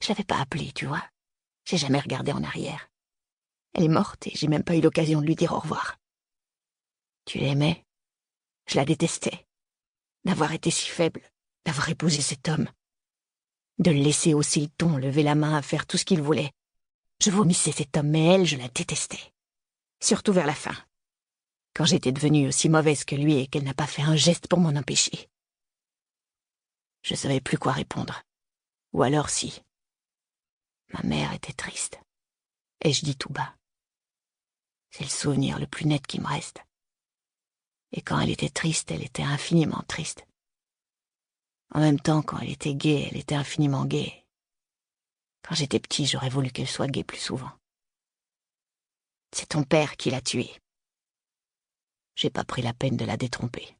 Je l'avais pas appelée, tu vois. J'ai jamais regardé en arrière. Elle est morte et j'ai même pas eu l'occasion de lui dire au revoir. Tu l'aimais? Je la détestais. D'avoir été si faible, d'avoir épousé cet homme. De le laisser hausser le ton, lever la main, faire tout ce qu'il voulait. Je vomissais cet homme, mais elle, je la détestais. Surtout vers la fin. Quand j'étais devenue aussi mauvaise que lui et qu'elle n'a pas fait un geste pour m'en empêcher. Je savais plus quoi répondre. Ou alors si. Ma mère était triste. Et je dis tout bas. C'est le souvenir le plus net qui me reste. Et quand elle était triste, elle était infiniment triste. En même temps, quand elle était gaie, elle était infiniment gaie. Quand j'étais petit, j'aurais voulu qu'elle soit gaie plus souvent. C'est ton père qui l'a tuée. J'ai pas pris la peine de la détromper.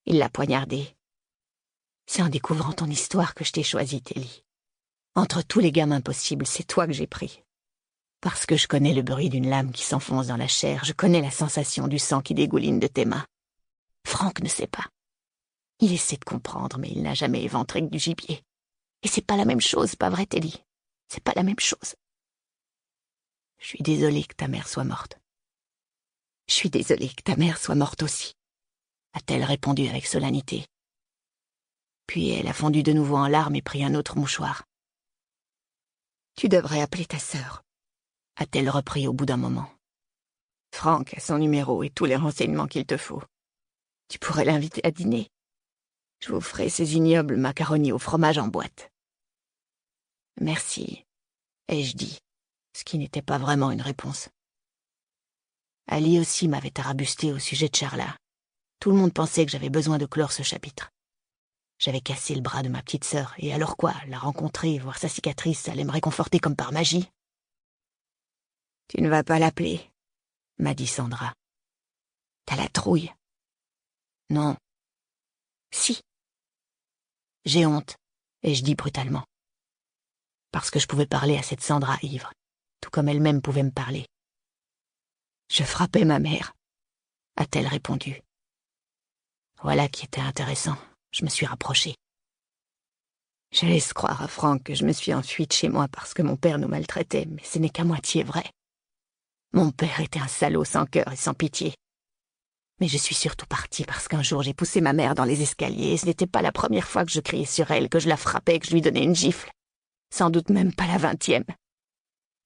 Il l'a poignardée. C'est en découvrant ton histoire que je t'ai choisi, Telly. Entre tous les gamins possibles, c'est toi que j'ai pris. Parce que je connais le bruit d'une lame qui s'enfonce dans la chair, je connais la sensation du sang qui dégouline de tes mains. Franck ne sait pas. Il essaie de comprendre, mais il n'a jamais éventré que du gibier. Et c'est pas la même chose, pas vrai, Telly? C'est pas la même chose. Je suis désolée que ta mère soit morte. Je suis désolée que ta mère soit morte aussi, a-t-elle répondu avec solennité. Puis elle a fondu de nouveau en larmes et pris un autre mouchoir. Tu devrais appeler ta sœur, a-t-elle repris au bout d'un moment. Franck a son numéro et tous les renseignements qu'il te faut. Tu pourrais l'inviter à dîner. Je vous ferai ces ignobles macaronis au fromage en boîte. Merci, ai-je dit, ce qui n'était pas vraiment une réponse. Ali aussi m'avait tarabusté au sujet de Charla. Tout le monde pensait que j'avais besoin de clore ce chapitre. J'avais cassé le bras de ma petite sœur, et alors quoi, la rencontrer, voir sa cicatrice, ça allait me réconforter comme par magie. Tu ne vas pas l'appeler, m'a dit Sandra. T'as la trouille. Non. Si. J'ai honte, et je dis brutalement. Parce que je pouvais parler à cette Sandra ivre, tout comme elle-même pouvait me parler. Je frappais ma mère, a-t-elle répondu. Voilà qui était intéressant, je me suis rapprochée. Je laisse croire à Franck que je me suis enfuie de chez moi parce que mon père nous maltraitait, mais ce n'est qu'à moitié vrai. Mon père était un salaud sans cœur et sans pitié. Mais je suis surtout partie parce qu'un jour j'ai poussé ma mère dans les escaliers et ce n'était pas la première fois que je criais sur elle, que je la frappais, que je lui donnais une gifle. Sans doute même pas la 20e.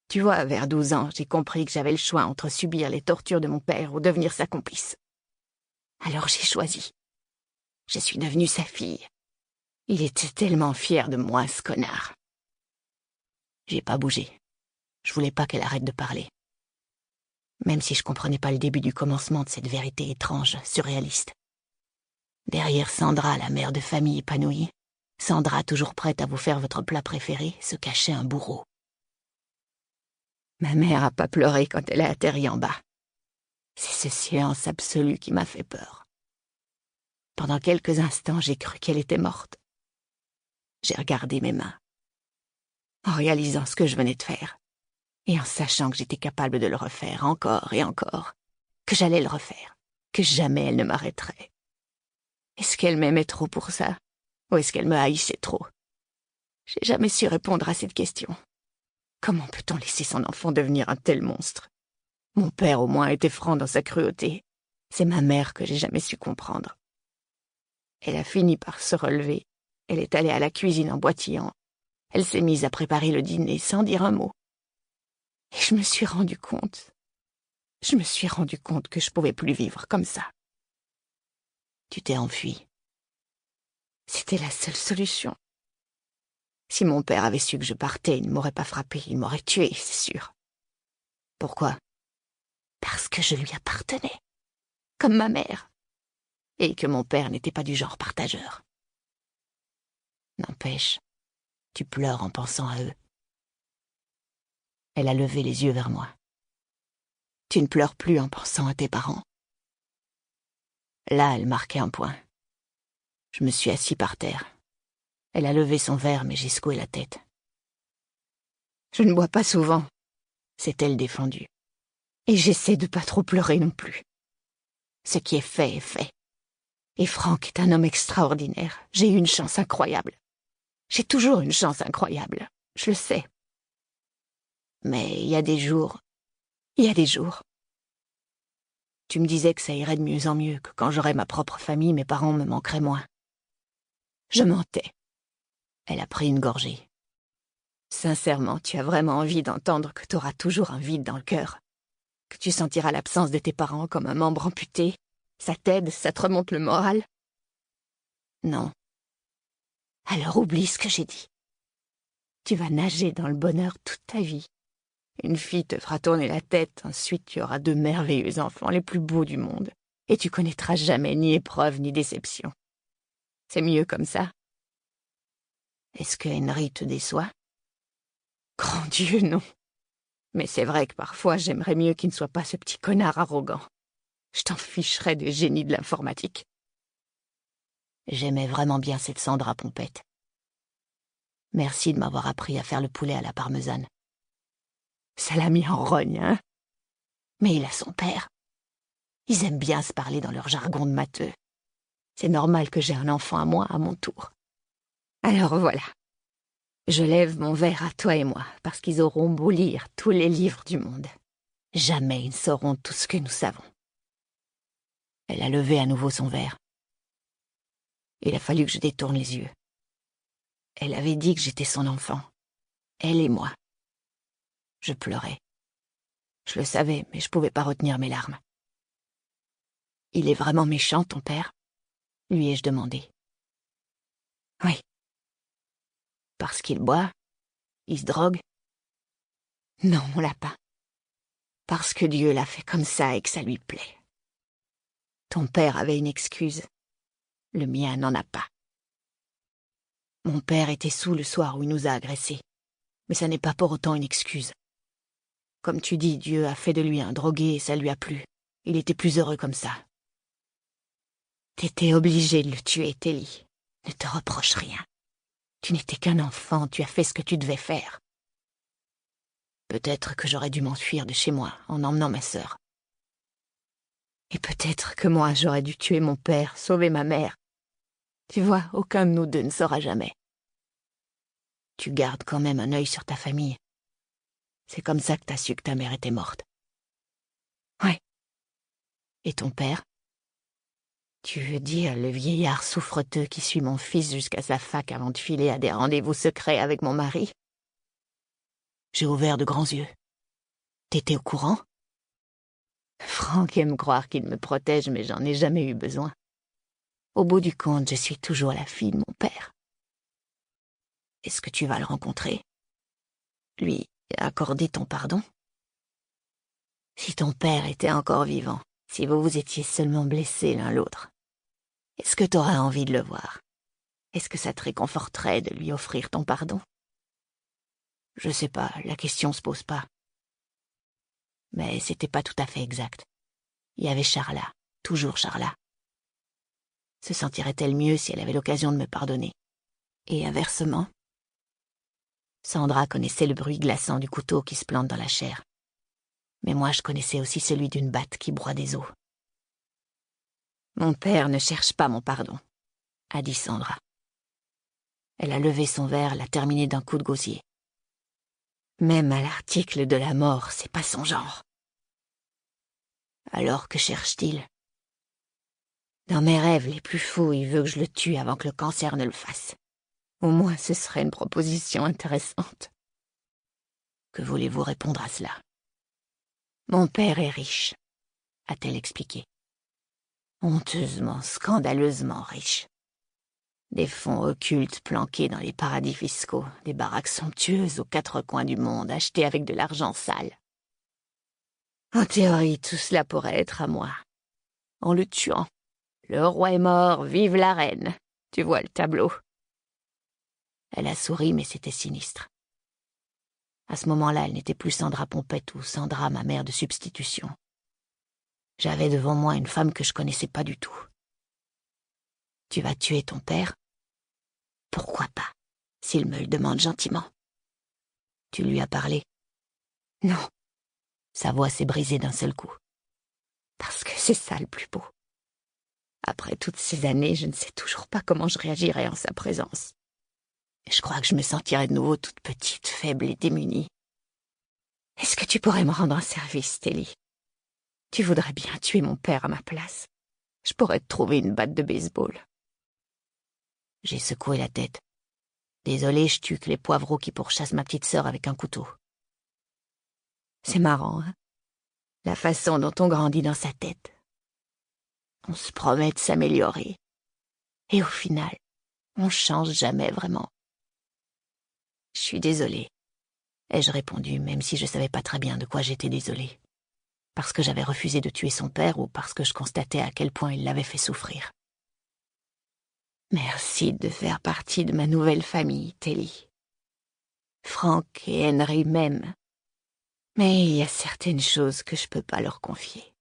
Tu vois, vers 12 ans, j'ai compris que j'avais le choix entre subir les tortures de mon père ou devenir sa complice. Alors j'ai choisi. Je suis devenue sa fille. Il était tellement fier de moi, ce connard. J'ai pas bougé. Je voulais pas qu'elle arrête de parler. Même si je comprenais pas le début du commencement de cette vérité étrange, surréaliste. Derrière Sandra, la mère de famille épanouie, Sandra toujours prête à vous faire votre plat préféré, se cachait un bourreau. Ma mère a pas pleuré quand elle a atterri en bas. C'est ce silence absolu qui m'a fait peur. Pendant quelques instants, j'ai cru qu'elle était morte. J'ai regardé mes mains, en réalisant ce que je venais de faire, et en sachant que j'étais capable de le refaire encore et encore, que j'allais le refaire, que jamais elle ne m'arrêterait. Est-ce qu'elle m'aimait trop pour ça, ou est-ce qu'elle me haïssait trop? J'ai jamais su répondre à cette question. Comment peut-on laisser son enfant devenir un tel monstre? Mon père, au moins, était franc dans sa cruauté. C'est ma mère que j'ai jamais su comprendre. Elle a fini par se relever. Elle est allée à la cuisine en boitillant. Elle s'est mise à préparer le dîner sans dire un mot. Et je me suis rendu compte que je pouvais plus vivre comme ça. Tu t'es enfui. C'était la seule solution. Si mon père avait su que je partais, il ne m'aurait pas frappé, il m'aurait tué, c'est sûr. Pourquoi? Parce que je lui appartenais, comme ma mère, et que mon père n'était pas du genre partageur. N'empêche, tu pleures en pensant à eux. Elle a levé les yeux vers moi. Tu ne pleures plus en pensant à tes parents. Là, elle marquait un point. Je me suis assis par terre. Elle a levé son verre, mais j'ai secoué la tête. Je ne bois pas souvent, s'est-elle défendue. Et j'essaie de pas trop pleurer non plus. Ce qui est fait est fait. Et Franck est un homme extraordinaire. J'ai eu une chance incroyable. J'ai toujours une chance incroyable, je le sais. Mais il y a des jours. Tu me disais que ça irait de mieux en mieux, que quand j'aurais ma propre famille, mes parents me manqueraient moins. Je mentais. Elle a pris une gorgée. Sincèrement, tu as vraiment envie d'entendre que tu auras toujours un vide dans le cœur, que tu sentiras l'absence de tes parents comme un membre amputé. Ça t'aide, ça te remonte le moral? Non. Alors oublie ce que j'ai dit. Tu vas nager dans le bonheur toute ta vie. Une fille te fera tourner la tête, ensuite tu auras de merveilleux enfants, les plus beaux du monde, et tu connaîtras jamais ni épreuve ni déception. C'est mieux comme ça. Est-ce que Henry te déçoit? Grand Dieu, non. Mais c'est vrai que parfois j'aimerais mieux qu'il ne soit pas ce petit connard arrogant. Je t'en ficherais des génies de l'informatique. J'aimais vraiment bien cette Sandra Pompette. Merci de m'avoir appris à faire le poulet à la parmesane. Ça l'a mis en rogne, hein? Mais il a son père. Ils aiment bien se parler dans leur jargon de matheux. C'est normal que j'ai un enfant à moi à mon tour. Alors voilà. Je lève mon verre à toi et moi, parce qu'ils auront beau lire tous les livres du monde. Jamais ils ne sauront tout ce que nous savons. Elle a levé à nouveau son verre. Il a fallu que je détourne les yeux. Elle avait dit que j'étais son enfant. Elle et moi. Je pleurais. Je le savais, mais je pouvais pas retenir mes larmes. Il est vraiment méchant, ton père? Lui ai-je demandé. Oui. Parce qu'il boit? Il se drogue? Non, mon lapin. Parce que Dieu l'a fait comme ça et que ça lui plaît. Ton père avait une excuse. Le mien n'en a pas. Mon père était saoul le soir où il nous a agressés. Mais ça n'est pas pour autant une excuse. Comme tu dis, Dieu a fait de lui un drogué et ça lui a plu. Il était plus heureux comme ça. T'étais obligé de le tuer, Telly. Ne te reproche rien. Tu n'étais qu'un enfant, tu as fait ce que tu devais faire. Peut-être que j'aurais dû m'enfuir de chez moi en emmenant ma sœur. Et peut-être que moi j'aurais dû tuer mon père, sauver ma mère. Tu vois, aucun de nous deux ne saura jamais. Tu gardes quand même un œil sur ta famille. C'est comme ça que t'as su que ta mère était morte. Ouais. Et ton père? Tu veux dire le vieillard souffreteux qui suit mon fils jusqu'à sa fac avant de filer à des rendez-vous secrets avec mon mari? J'ai ouvert de grands yeux. T'étais au courant? Franck aime croire qu'il me protège, mais j'en ai jamais eu besoin. Au bout du compte, je suis toujours la fille de mon père. Est-ce que tu vas le rencontrer? Lui accorder ton pardon? Si ton père était encore vivant, si vous vous étiez seulement blessés l'un l'autre, est-ce que t'auras envie de le voir? Est-ce que ça te réconforterait de lui offrir ton pardon? Je sais pas, la question se pose pas. Mais c'était pas tout à fait exact. Il y avait Charla, toujours Charla. Se sentirait-elle mieux si elle avait l'occasion de me pardonner? Et inversement? Sandra connaissait le bruit glaçant du couteau qui se plante dans la chair. Mais moi je connaissais aussi celui d'une batte qui broie des os. Mon père ne cherche pas mon pardon, a dit Sandra. Elle a levé son verre, l'a terminé d'un coup de gosier. Même à l'article de la mort, c'est pas son genre. Alors que cherche-t-il? Dans mes rêves les plus fous, il veut que je le tue avant que le cancer ne le fasse. Au moins ce serait une proposition intéressante. Que voulez-vous répondre à cela? Mon père est riche, a-t-elle expliqué. Honteusement, scandaleusement riche. Des fonds occultes planqués dans les paradis fiscaux, des baraques somptueuses aux quatre coins du monde, achetées avec de l'argent sale. En théorie, tout cela pourrait être à moi. En le tuant. Le roi est mort, vive la reine. Tu vois le tableau. Elle a souri, mais c'était sinistre. À ce moment-là, elle n'était plus Sandra Pompette ou Sandra, ma mère de substitution. J'avais devant moi une femme que je connaissais pas du tout. Tu vas tuer ton père? Pourquoi pas, s'il me le demande gentiment. Tu lui as parlé? Non. Sa voix s'est brisée d'un seul coup. Parce que c'est ça le plus beau. Après toutes ces années, je ne sais toujours pas comment je réagirais en sa présence. Je crois que je me sentirais de nouveau toute petite, faible et démunie. Est-ce que tu pourrais me rendre un service, Telly? Tu voudrais bien tuer mon père à ma place. Je pourrais te trouver une batte de baseball. J'ai secoué la tête. Désolé, je tue que les poivreaux qui pourchassent ma petite sœur avec un couteau. C'est marrant, hein? La façon dont on grandit dans sa tête. On se promet de s'améliorer. Et au final, on change jamais vraiment. Je suis désolée, ai-je répondu, même si je savais pas très bien de quoi j'étais désolée. Parce que j'avais refusé de tuer son père ou parce que je constatais à quel point il l'avait fait souffrir. Merci de faire partie de ma nouvelle famille, Telly. Frank et Henry m'aiment. Mais il y a certaines choses que je peux pas leur confier.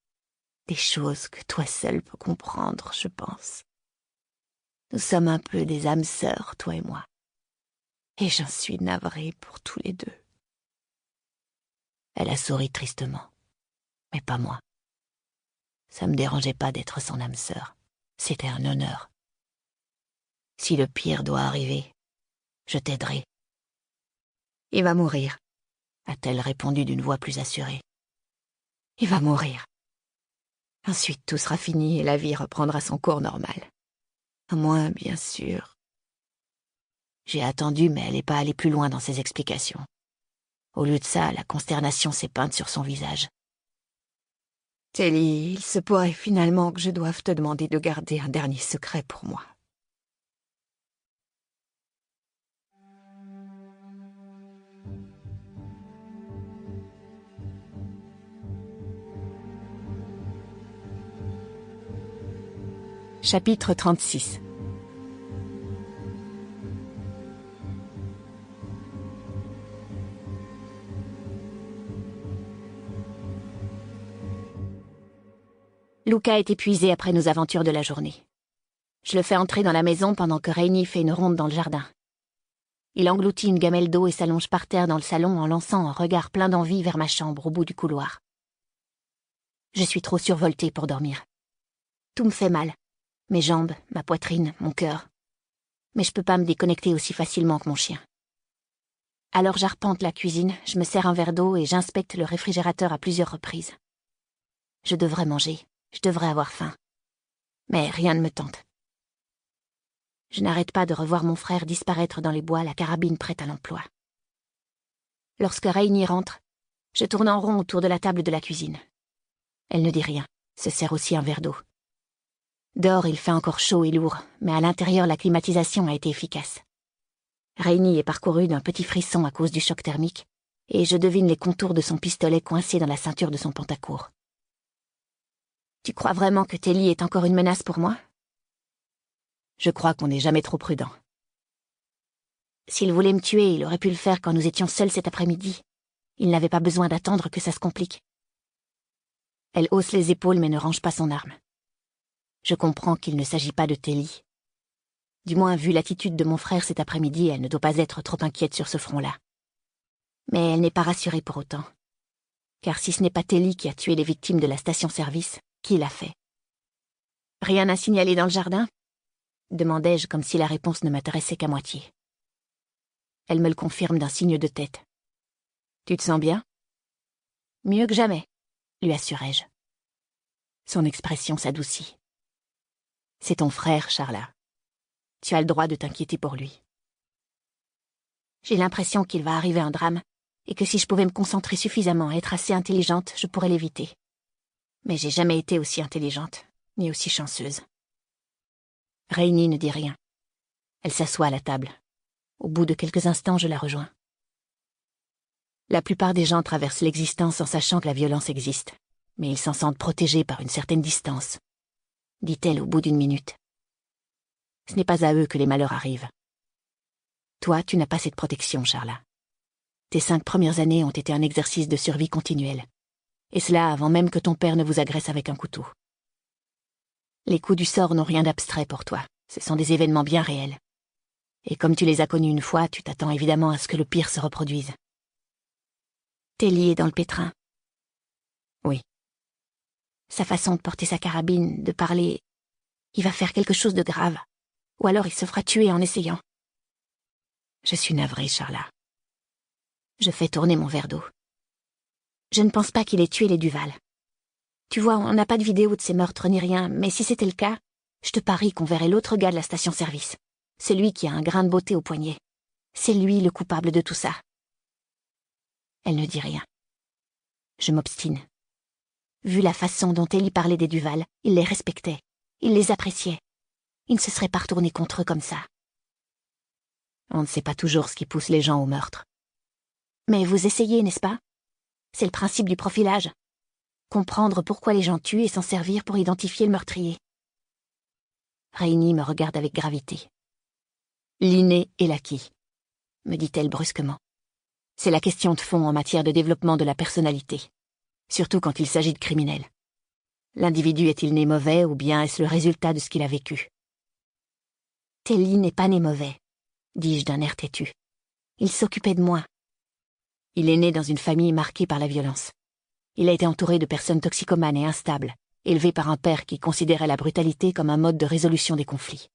Des choses que toi seul peux comprendre, je pense. Nous sommes un peu des âmes sœurs, toi et moi. Et j'en suis navrée pour tous les deux. Elle a souri tristement. Mais pas moi. Ça me dérangeait pas d'être son âme sœur. C'était un honneur. Si le pire doit arriver, je t'aiderai. Il va mourir, a-t-elle répondu d'une voix plus assurée. Il va mourir. Ensuite tout sera fini et la vie reprendra son cours normal. À moins, bien sûr. J'ai attendu, mais elle n'est pas allée plus loin dans ses explications. Au lieu de ça, la consternation s'est peinte sur son visage. Telly, il se pourrait finalement que je doive te demander de garder un dernier secret pour moi. Chapitre 36. Luca est épuisé après nos aventures de la journée. Je le fais entrer dans la maison pendant que Rainy fait une ronde dans le jardin. Il engloutit une gamelle d'eau et s'allonge par terre dans le salon en lançant un regard plein d'envie vers ma chambre au bout du couloir. Je suis trop survoltée pour dormir. Tout me fait mal. Mes jambes, ma poitrine, mon cœur. Mais je peux pas me déconnecter aussi facilement que mon chien. Alors j'arpente la cuisine, je me sers un verre d'eau et j'inspecte le réfrigérateur à plusieurs reprises. Je devrais manger, je devrais avoir faim. Mais rien ne me tente. Je n'arrête pas de revoir mon frère disparaître dans les bois, la carabine prête à l'emploi. Lorsque Rainy rentre, je tourne en rond autour de la table de la cuisine. Elle ne dit rien, se sert aussi un verre d'eau. Dehors, il fait encore chaud et lourd, mais à l'intérieur, la climatisation a été efficace. Rainy est parcouru d'un petit frisson à cause du choc thermique, et je devine les contours de son pistolet coincé dans la ceinture de son pantacourt. Tu crois vraiment que Telly est encore une menace pour moi? Je crois qu'on n'est jamais trop prudent. S'il voulait me tuer, il aurait pu le faire quand nous étions seuls cet après-midi. Il n'avait pas besoin d'attendre que ça se complique. Elle hausse les épaules mais ne range pas son arme. Je comprends qu'il ne s'agit pas de Telly. Du moins, vu l'attitude de mon frère cet après-midi, elle ne doit pas être trop inquiète sur ce front-là. Mais elle n'est pas rassurée pour autant. Car si ce n'est pas Telly qui a tué les victimes de la station-service, qui l'a fait? Rien à signaler dans le jardin? Demandai-je comme si la réponse ne m'intéressait qu'à moitié. Elle me le confirme d'un signe de tête. Tu te sens bien? Mieux que jamais, lui assurai-je. Son expression s'adoucit. C'est ton frère, Charla. Tu as le droit de t'inquiéter pour lui. J'ai l'impression qu'il va arriver un drame, et que si je pouvais me concentrer suffisamment à être assez intelligente, je pourrais l'éviter. Mais j'ai jamais été aussi intelligente, ni aussi chanceuse. Rainy ne dit rien. Elle s'assoit à la table. Au bout de quelques instants, je la rejoins. La plupart des gens traversent l'existence en sachant que la violence existe, mais ils s'en sentent protégés par une certaine distance, dit-elle au bout d'une minute. Ce n'est pas à eux que les malheurs arrivent. Toi, tu n'as pas cette protection, Charla. Tes 5 premières années ont été un exercice de survie continuelle, et cela avant même que ton père ne vous agresse avec un couteau. Les coups du sort n'ont rien d'abstrait pour toi, ce sont des événements bien réels. Et comme tu les as connus une fois, tu t'attends évidemment à ce que le pire se reproduise. Telly est dans le pétrin. Oui. Sa façon de porter sa carabine, de parler, il va faire quelque chose de grave. Ou alors il se fera tuer en essayant. Je suis navrée, Charla. Je fais tourner mon verre d'eau. Je ne pense pas qu'il ait tué les Duval. Tu vois, on n'a pas de vidéo de ces meurtres ni rien, mais si c'était le cas, je te parie qu'on verrait l'autre gars de la station-service. Celui qui a un grain de beauté au poignet. C'est lui le coupable de tout ça. Elle ne dit rien. Je m'obstine. Vu la façon dont Ellie parlait des Duval, il les respectait. Il les appréciait. Il ne se serait pas retourné contre eux comme ça. On ne sait pas toujours ce qui pousse les gens au meurtre. Mais vous essayez, n'est-ce pas? C'est le principe du profilage. Comprendre pourquoi les gens tuent et s'en servir pour identifier le meurtrier. Rainey me regarde avec gravité. L'inné et l'acquis, me dit-elle brusquement. C'est la question de fond en matière de développement de la personnalité, surtout quand il s'agit de criminels. L'individu est-il né mauvais ou bien est-ce le résultat de ce qu'il a vécu? Telly n'est pas né mauvais, dis-je d'un air têtu. Il s'occupait de moi. Il est né dans une famille marquée par la violence. Il a été entouré de personnes toxicomanes et instables, élevé par un père qui considérait la brutalité comme un mode de résolution des conflits.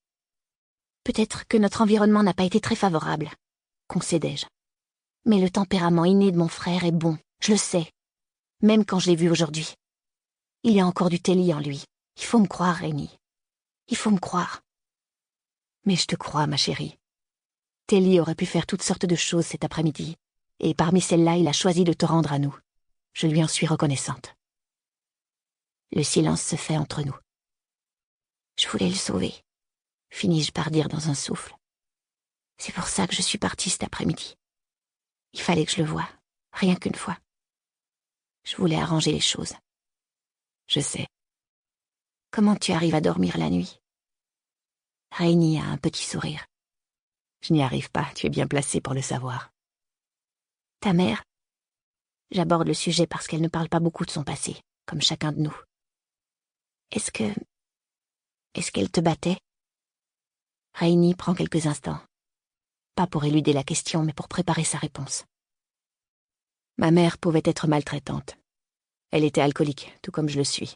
Peut-être que notre environnement n'a pas été très favorable, concédai-je. Mais le tempérament inné de mon frère est bon, je le sais, même quand je l'ai vu aujourd'hui. Il y a encore du Telly en lui. Il faut me croire, Rainey. Il faut me croire. Mais je te crois, ma chérie. Telly aurait pu faire toutes sortes de choses cet après-midi, et parmi celles-là, il a choisi de te rendre à nous. Je lui en suis reconnaissante. Le silence se fait entre nous. Je voulais le sauver, finis-je par dire dans un souffle. C'est pour ça que je suis partie cet après-midi. Il fallait que je le voie, rien qu'une fois. Je voulais arranger les choses. Je sais. Comment tu arrives à dormir la nuit? Rainey a un petit sourire. Je n'y arrive pas, tu es bien placée pour le savoir. Ta mère? J'aborde le sujet parce qu'elle ne parle pas beaucoup de son passé, comme chacun de nous. Est-ce qu'elle te battait? Rainey prend quelques instants. Pas pour éluder la question, mais pour préparer sa réponse. Ma mère pouvait être maltraitante. Elle était alcoolique, tout comme je le suis.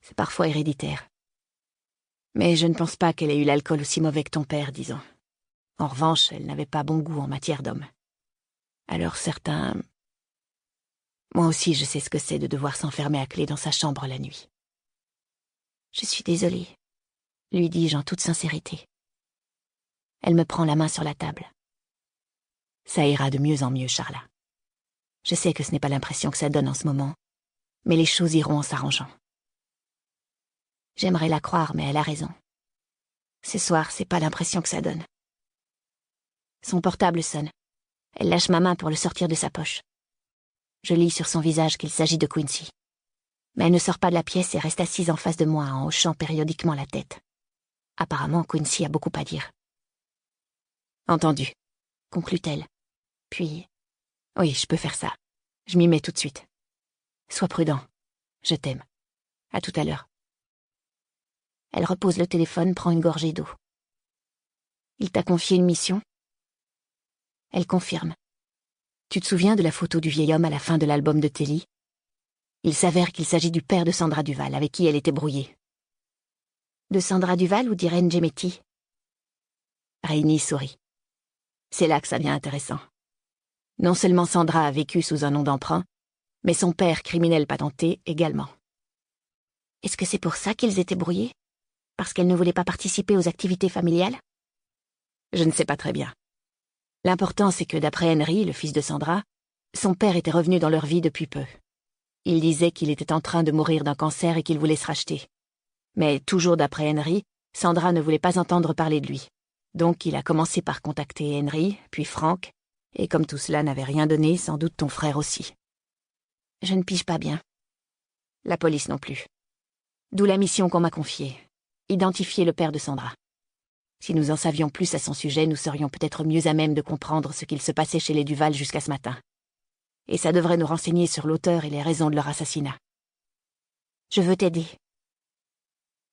C'est parfois héréditaire. Mais je ne pense pas qu'elle ait eu l'alcool aussi mauvais que ton père, disons. En revanche, elle n'avait pas bon goût en matière d'homme. Alors certains... Moi aussi, je sais ce que c'est de devoir s'enfermer à clé dans sa chambre la nuit. Je suis désolée, lui dis-je en toute sincérité. Elle me prend la main sur la table. Ça ira de mieux en mieux, Charla. Je sais que ce n'est pas l'impression que ça donne en ce moment, mais les choses iront en s'arrangeant. J'aimerais la croire, mais elle a raison. Ce soir, c'est pas l'impression que ça donne. Son portable sonne. Elle lâche ma main pour le sortir de sa poche. Je lis sur son visage qu'il s'agit de Quincy. Mais elle ne sort pas de la pièce et reste assise en face de moi en hochant périodiquement la tête. Apparemment, Quincy a beaucoup à dire. Entendu, conclut-elle. Puis, oui, je peux faire ça. Je m'y mets tout de suite. Sois prudent. Je t'aime. À tout à l'heure. Elle repose le téléphone, prend une gorgée d'eau. Il t'a confié une mission? Elle confirme. Tu te souviens de la photo du vieil homme à la fin de l'album de Telly? Il s'avère qu'il s'agit du père de Sandra Duval, avec qui elle était brouillée. De Sandra Duval ou d'Irene Gemetti? Rainey sourit. C'est là que ça devient intéressant. Non seulement Sandra a vécu sous un nom d'emprunt, mais son père, criminel patenté, également. Est-ce que c'est pour ça qu'ils étaient brouillés? Parce qu'elle ne voulait pas participer aux activités familiales? Je ne sais pas très bien. L'important, c'est que d'après Henry, le fils de Sandra, son père était revenu dans leur vie depuis peu. Il disait qu'il était en train de mourir d'un cancer et qu'il voulait se racheter. Mais toujours d'après Henry, Sandra ne voulait pas entendre parler de lui. Donc il a commencé par contacter Henry, puis Frank, et comme tout cela n'avait rien donné, sans doute ton frère aussi. Je ne pige pas bien. La police non plus. D'où la mission qu'on m'a confiée. Identifier le père de Sandra. Si nous en savions plus à son sujet, nous serions peut-être mieux à même de comprendre ce qu'il se passait chez les Duval jusqu'à ce matin. Et ça devrait nous renseigner sur l'auteur et les raisons de leur assassinat. Je veux t'aider.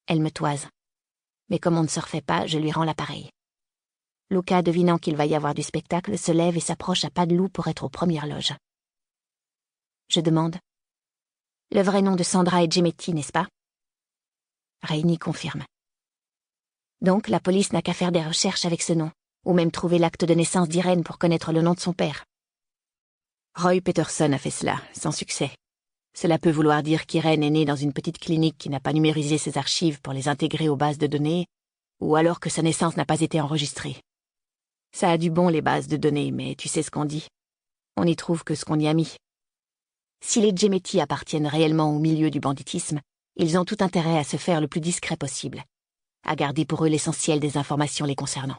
Elle me toise. Mais comme on ne se refait pas, je lui rends l'appareil. Luca, devinant qu'il va y avoir du spectacle, se lève et s'approche à pas de loup pour être aux premières loges. Je demande. Le vrai nom de Sandra est Gemetti, n'est-ce pas? Rainey confirme. Donc la police n'a qu'à faire des recherches avec ce nom, Ou même trouver l'acte de naissance d'Irène pour connaître le nom de son père. Roy Peterson a fait cela, sans succès. Cela peut vouloir dire qu'Irène est née dans une petite clinique qui n'a pas numérisé ses archives pour les intégrer aux bases de données, ou alors que sa naissance n'a pas été enregistrée. Ça a du bon, les bases de données, mais tu sais ce qu'on dit. On n'y trouve que ce qu'on y a mis. Si les Djemetis appartiennent réellement au milieu du banditisme, ils ont tout intérêt à se faire le plus discret possible, à garder pour eux l'essentiel des informations les concernant.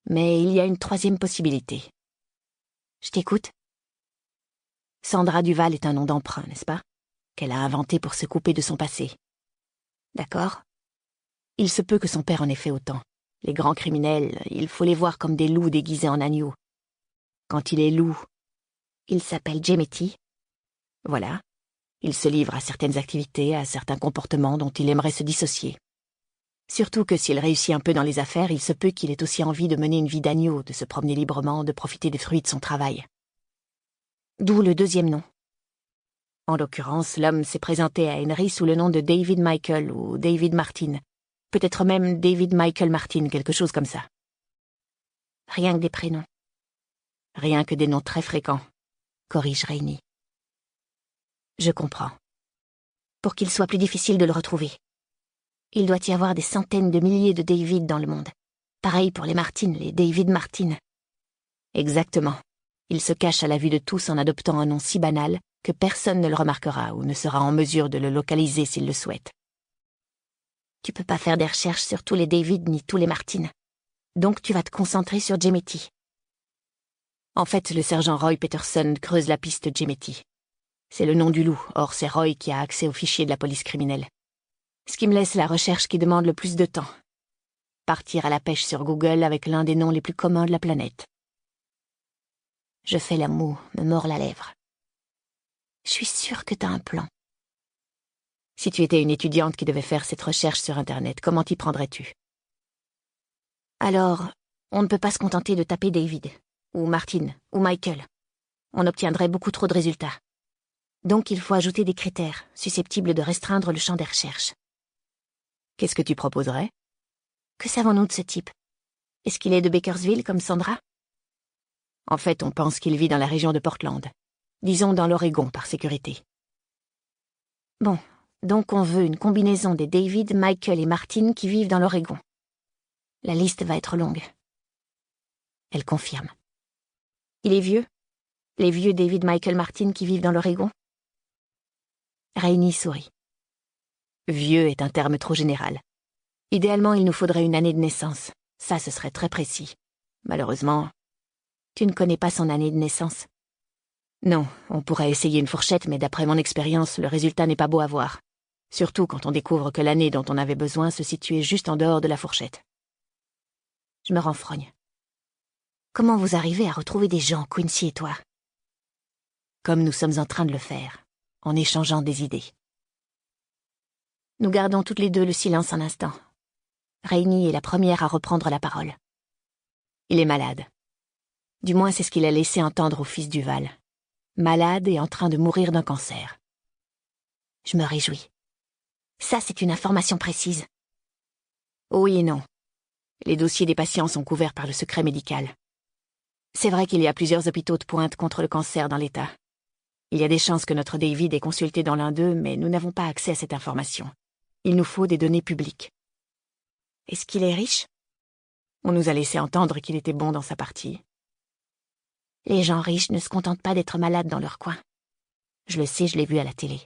Mais il y a une troisième possibilité. Je t'écoute. Sandra Duval est un nom d'emprunt, n'est-ce pas? Qu'elle a inventé pour se couper de son passé. D'accord. Il se peut que son père en ait fait autant. Les grands criminels, il faut les voir comme des loups déguisés en agneaux. Quand il est loup, il s'appelle Djemeti. Voilà. Il se livre à certaines activités, à certains comportements dont il aimerait se dissocier. Surtout que s'il réussit un peu dans les affaires, il se peut qu'il ait aussi envie de mener une vie d'agneau, de se promener librement, de profiter des fruits de son travail. D'où le deuxième nom. En l'occurrence, l'homme s'est présenté à Henry sous le nom de David Michael ou David Martin. Peut-être même David Michael Martin, quelque chose comme ça. Rien que des prénoms. Rien que des noms très fréquents, corrige Rainey. Je comprends. Pour qu'il soit plus difficile de le retrouver. Il doit y avoir des centaines de milliers de David dans le monde. Pareil pour les Martin, les David Martin. Exactement. Il se cache à la vue de tous en adoptant un nom si banal que personne ne le remarquera ou ne sera en mesure de le localiser s'il le souhaite. Tu peux pas faire des recherches sur tous les David ni tous les Martin. Donc tu vas te concentrer sur Djemeti. En fait, le sergent Roy Peterson creuse la piste Djemeti. C'est le nom du loup, or c'est Roy qui a accès aux fichiers de la police criminelle. Ce qui me laisse la recherche qui demande le plus de temps. Partir à la pêche sur Google avec l'un des noms les plus communs de la planète. Je fais la moue, me mords la lèvre. Je suis sûre que t'as un plan. Si tu étais une étudiante qui devait faire cette recherche sur Internet, comment t'y prendrais-tu? Alors, on ne peut pas se contenter de taper David, ou Martin, ou Michael. On obtiendrait beaucoup trop de résultats. Donc il faut ajouter des critères, susceptibles de restreindre le champ des recherches. Qu'est-ce que tu proposerais? Que savons-nous de ce type? Est-ce qu'il est de Bakersville comme Sandra? En fait, on pense qu'il vit dans la région de Portland. Disons dans l'Oregon, par sécurité. Bon, donc on veut une combinaison des David, Michael et Martin qui vivent dans l'Oregon. La liste va être longue. Elle confirme. Il est vieux? Les vieux David, Michael, Martin qui vivent dans l'Oregon? Rainey sourit. Vieux est un terme trop général. Idéalement, il nous faudrait une année de naissance. Ça, ce serait très précis. Malheureusement, tu ne connais pas son année de naissance. Non, on pourrait essayer une fourchette, mais d'après mon expérience, le résultat n'est pas beau à voir. Surtout quand on découvre que l'année dont on avait besoin se situait juste en dehors de la fourchette. Je me renfrogne. Comment vous arrivez à retrouver des gens, Quincy et toi? Comme nous sommes en train de le faire, en échangeant des idées. Nous gardons toutes les deux le silence un instant. Rainey est la première à reprendre la parole. Il est malade. Du moins, c'est ce qu'il a laissé entendre au fils Duval. Malade et en train de mourir d'un cancer. Je me réjouis. Ça, c'est une information précise. Oui et non. Les dossiers des patients sont couverts par le secret médical. C'est vrai qu'il y a plusieurs hôpitaux de pointe contre le cancer dans l'État. Il y a des chances que notre David ait consulté dans l'un d'eux, mais nous n'avons pas accès à cette information. Il nous faut des données publiques. Est-ce qu'il est riche? On nous a laissé entendre qu'il était bon dans sa partie. Les gens riches ne se contentent pas d'être malades dans leur coin. Je le sais, je l'ai vu à la télé.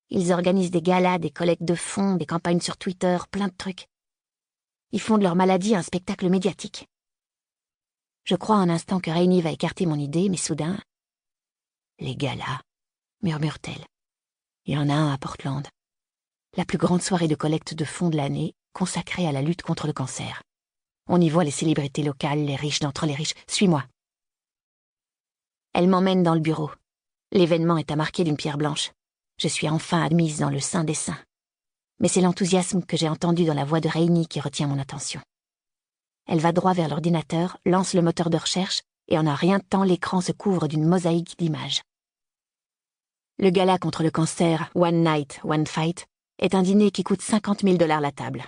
Ils organisent des galas, des collectes de fonds, des campagnes sur Twitter, plein de trucs. Ils font de leur maladie un spectacle médiatique. Je crois un instant que Rainey va écarter mon idée, mais soudain... Les galas, murmure-t-elle. Il y en a un à Portland. La plus grande soirée de collecte de fonds de l'année, consacrée à la lutte contre le cancer. On y voit les célébrités locales, les riches d'entre les riches. Suis-moi. Elle m'emmène dans le bureau. L'événement est à marquer d'une pierre blanche. Je suis enfin admise dans le sein des saints. Mais c'est l'enthousiasme que j'ai entendu dans la voix de Rainey qui retient mon attention. Elle va droit vers l'ordinateur, lance le moteur de recherche, et en un rien de temps, l'écran se couvre d'une mosaïque d'images. Le gala contre le cancer, One Night, One Fight, est un dîner qui coûte $50 000 la table,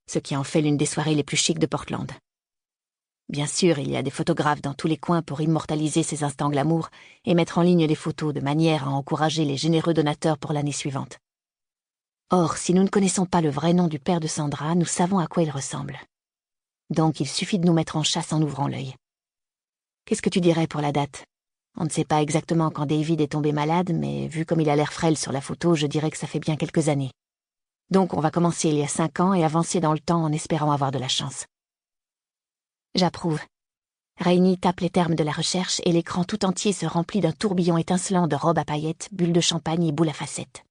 ce qui en fait l'une des soirées les plus chics de Portland. Bien sûr, il y a des photographes dans tous les coins pour immortaliser ces instants glamour et mettre en ligne les photos de manière à encourager les généreux donateurs pour l'année suivante. Or, si nous ne connaissons pas le vrai nom du père de Sandra, nous savons à quoi il ressemble. Donc il suffit de nous mettre en chasse en ouvrant l'œil. Qu'est-ce que tu dirais pour la date ? On ne sait pas exactement quand David est tombé malade, mais vu comme il a l'air frêle sur la photo, je dirais que ça fait bien quelques années. Donc on va commencer il y a 5 ans et avancer dans le temps en espérant avoir de la chance. J'approuve. Rainy tape les termes de la recherche et l'écran tout entier se remplit d'un tourbillon étincelant de robes à paillettes, bulles de champagne et boules à facettes.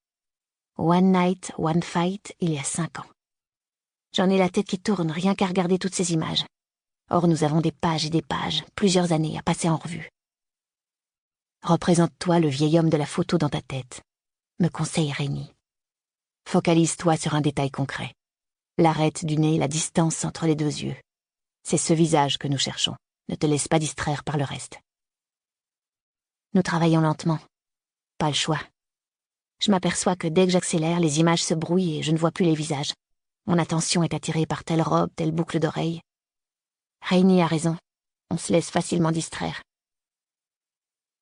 One Night, One Fight, il y a 5 ans. J'en ai la tête qui tourne rien qu'à regarder toutes ces images. Or nous avons des pages et des pages, plusieurs années à passer en revue. Représente-toi le vieil homme de la photo dans ta tête, me conseille Rainy. Focalise-toi sur un détail concret. L'arête du nez, la distance entre les 2 yeux. C'est ce visage que nous cherchons. Ne te laisse pas distraire par le reste. Nous travaillons lentement. Pas le choix. Je m'aperçois que dès que j'accélère, les images se brouillent et je ne vois plus les visages. Mon attention est attirée par telle robe, telle boucle d'oreille. Rainy a raison. On se laisse facilement distraire.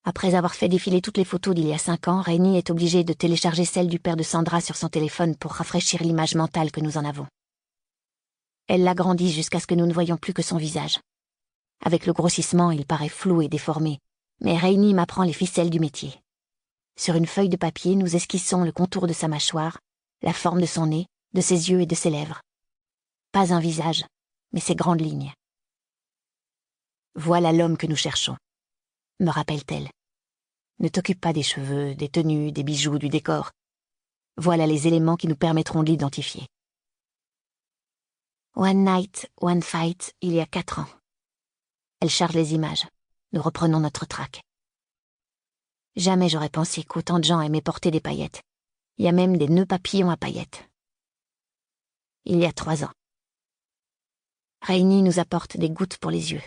Après avoir fait défiler toutes les photos d'il y a 5 ans, Rainy est obligée de télécharger celle du père de Sandra sur son téléphone pour rafraîchir l'image mentale que nous en avons. Elle l'agrandit jusqu'à ce que nous ne voyions plus que son visage. Avec le grossissement, il paraît flou et déformé, mais Rainy m'apprend les ficelles du métier. Sur une feuille de papier, nous esquissons le contour de sa mâchoire, la forme de son nez, de ses yeux et de ses lèvres. Pas un visage, mais ses grandes lignes. Voilà l'homme que nous cherchons, me rappelle-t-elle. Ne t'occupe pas des cheveux, des tenues, des bijoux, du décor. Voilà les éléments qui nous permettront de l'identifier. One Night, One Fight, il y a 4 ans. Elle charge les images. Nous reprenons notre track. Jamais j'aurais pensé qu'autant de gens aimaient porter des paillettes. Il y a même des nœuds papillons à paillettes. Il y a 3 ans. Rainy nous apporte des gouttes pour les yeux.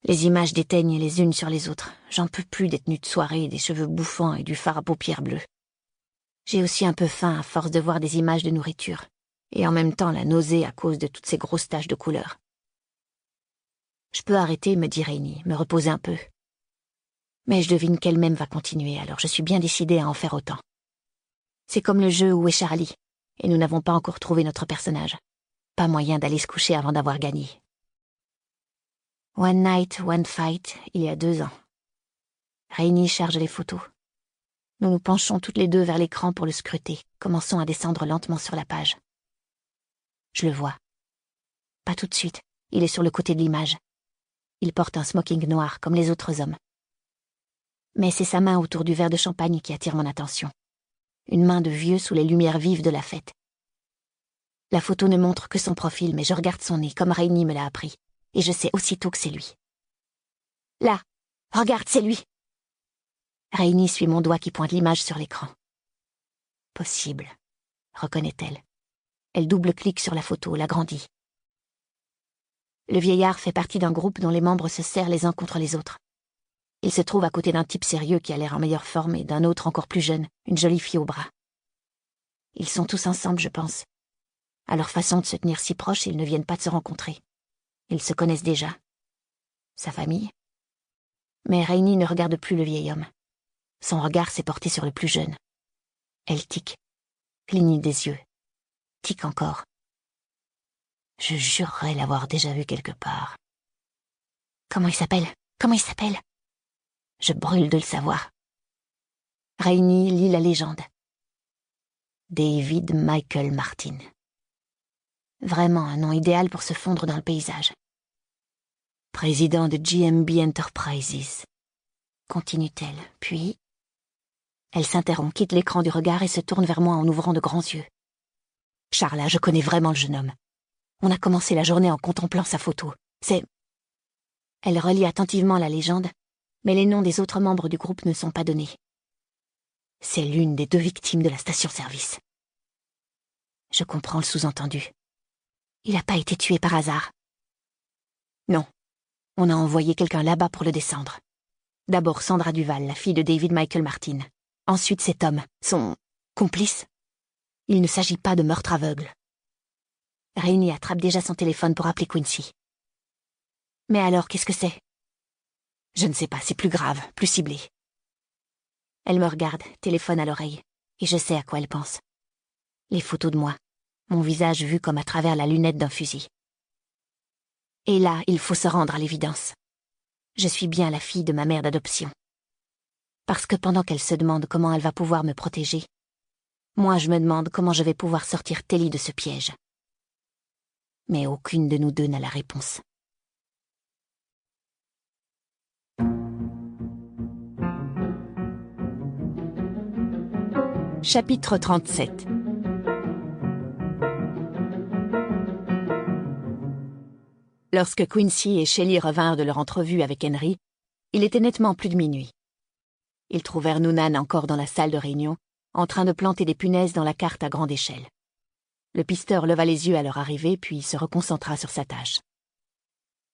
Les images déteignent les unes sur les autres. J'en peux plus des tenues de soirée, des cheveux bouffants et du fard à paupières bleues. J'ai aussi un peu faim à force de voir des images de nourriture. Et en même temps la nausée à cause de toutes ces grosses taches de couleur. Je peux arrêter, me dit Rainy, me reposer un peu. Mais je devine qu'elle-même va continuer, alors je suis bien décidée à en faire autant. C'est comme le jeu Où est Charlie, et nous n'avons pas encore trouvé notre personnage. Pas moyen d'aller se coucher avant d'avoir gagné. One Night, One Fight, il y a 2 ans. Rainy charge les photos. Nous nous penchons toutes les deux vers l'écran pour le scruter, commençons à descendre lentement sur la page. Je le vois. Pas tout de suite, il est sur le côté de l'image. Il porte un smoking noir comme les autres hommes. Mais c'est sa main autour du verre de champagne qui attire mon attention. Une main de vieux sous les lumières vives de la fête. La photo ne montre que son profil, mais je regarde son nez, comme Rainy me l'a appris, et je sais aussitôt que c'est lui. Là, regarde, c'est lui. Rainy suit mon doigt qui pointe l'image sur l'écran. Possible, reconnaît-elle. Elle double-clique sur la photo, l'agrandit. Le vieillard fait partie d'un groupe dont les membres se serrent les uns contre les autres. Il se trouve à côté d'un type sérieux qui a l'air en meilleure forme et d'un autre encore plus jeune, une jolie fille au bras. Ils sont tous ensemble, je pense. À leur façon de se tenir si proches, ils ne viennent pas de se rencontrer. Ils se connaissent déjà. Sa famille. Mais Rainy ne regarde plus le vieil homme. Son regard s'est porté sur le plus jeune. Elle tique, cligne des yeux, tique encore. Je jurerais l'avoir déjà vu quelque part. Comment il s'appelle ? Comment il s'appelle ? Je brûle de le savoir. Rainy lit la légende. David Michael Martin. Vraiment un nom idéal pour se fondre dans le paysage. Président de GMB Enterprises. Continue-t-elle, puis... Elle s'interrompt, quitte l'écran du regard et se tourne vers moi en ouvrant de grands yeux. Charla, je connais vraiment le jeune homme. On a commencé la journée en contemplant sa photo. C'est... Elle relit attentivement la légende, mais les noms des autres membres du groupe ne sont pas donnés. C'est l'une des 2 victimes de la station-service. Je comprends le sous-entendu. Il n'a pas été tué par hasard. Non. On a envoyé quelqu'un là-bas pour le descendre. D'abord Sandra Duval, la fille de David Michael Martin. Ensuite cet homme, son complice. Il ne s'agit pas de meurtre aveugle. Rainy attrape déjà son téléphone pour appeler Quincy. Mais alors, qu'est-ce que c'est? Je ne sais pas, c'est plus grave, plus ciblé. Elle me regarde, téléphone à l'oreille, et je sais à quoi elle pense. Les photos de moi, mon visage vu comme à travers la lunette d'un fusil. Et là, il faut se rendre à l'évidence. Je suis bien la fille de ma mère d'adoption. Parce que pendant qu'elle se demande comment elle va pouvoir me protéger, moi je me demande comment je vais pouvoir sortir Telly de ce piège. Mais aucune de nous deux n'a la réponse. Chapitre 37. Lorsque Quincy et Shelley revinrent de leur entrevue avec Henry, il était nettement plus de minuit. Ils trouvèrent Noonan encore dans la salle de réunion, en train de planter des punaises dans la carte à grande échelle. Le pisteur leva les yeux à leur arrivée, puis se reconcentra sur sa tâche.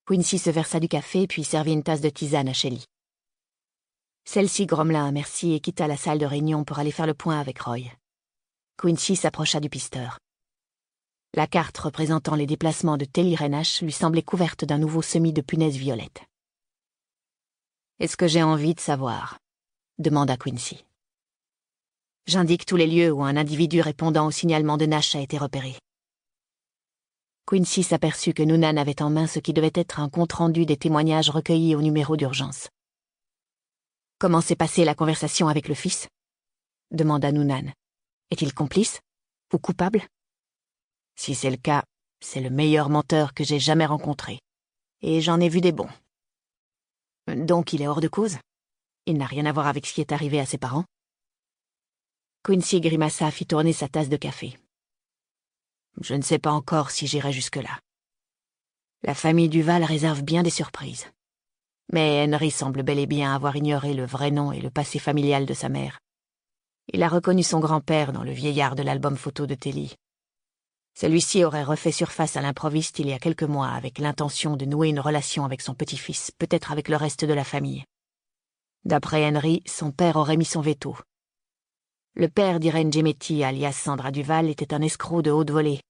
Quincy se versa du café, puis servit une tasse de tisane à Shelley. Celle-ci grommela un merci et quitta la salle de réunion pour aller faire le point avec Roy. Quincy s'approcha du pisteur. La carte représentant les déplacements de Telly Renash lui semblait couverte d'un nouveau semis de punaises violettes. « Est-ce que j'ai envie de savoir ?» demanda Quincy. « J'indique tous les lieux où un individu répondant au signalement de Nash a été repéré. » Quincy s'aperçut que Noonan avait en main ce qui devait être un compte-rendu des témoignages recueillis au numéro d'urgence. « Comment s'est passée la conversation avec le fils ?» demanda Noonan. « Est-il complice ou coupable ? Si c'est le cas, c'est le meilleur menteur que j'ai jamais rencontré. Et j'en ai vu des bons. Donc il est hors de cause ? Il n'a rien à voir avec ce qui est arrivé à ses parents ? Quincy grimaça, fit tourner sa tasse de café. Je ne sais pas encore si j'irai jusque-là. La famille Duval réserve bien des surprises. Mais Henry semble bel et bien avoir ignoré le vrai nom et le passé familial de sa mère. Il a reconnu son grand-père dans le vieillard de l'album photo de Telly. Celui-ci aurait refait surface à l'improviste il y a quelques mois avec l'intention de nouer une relation avec son petit-fils, peut-être avec le reste de la famille. D'après Henry, son père aurait mis son veto. Le père d'Irene Gemetti, alias Sandra Duval, était un escroc de haute volée.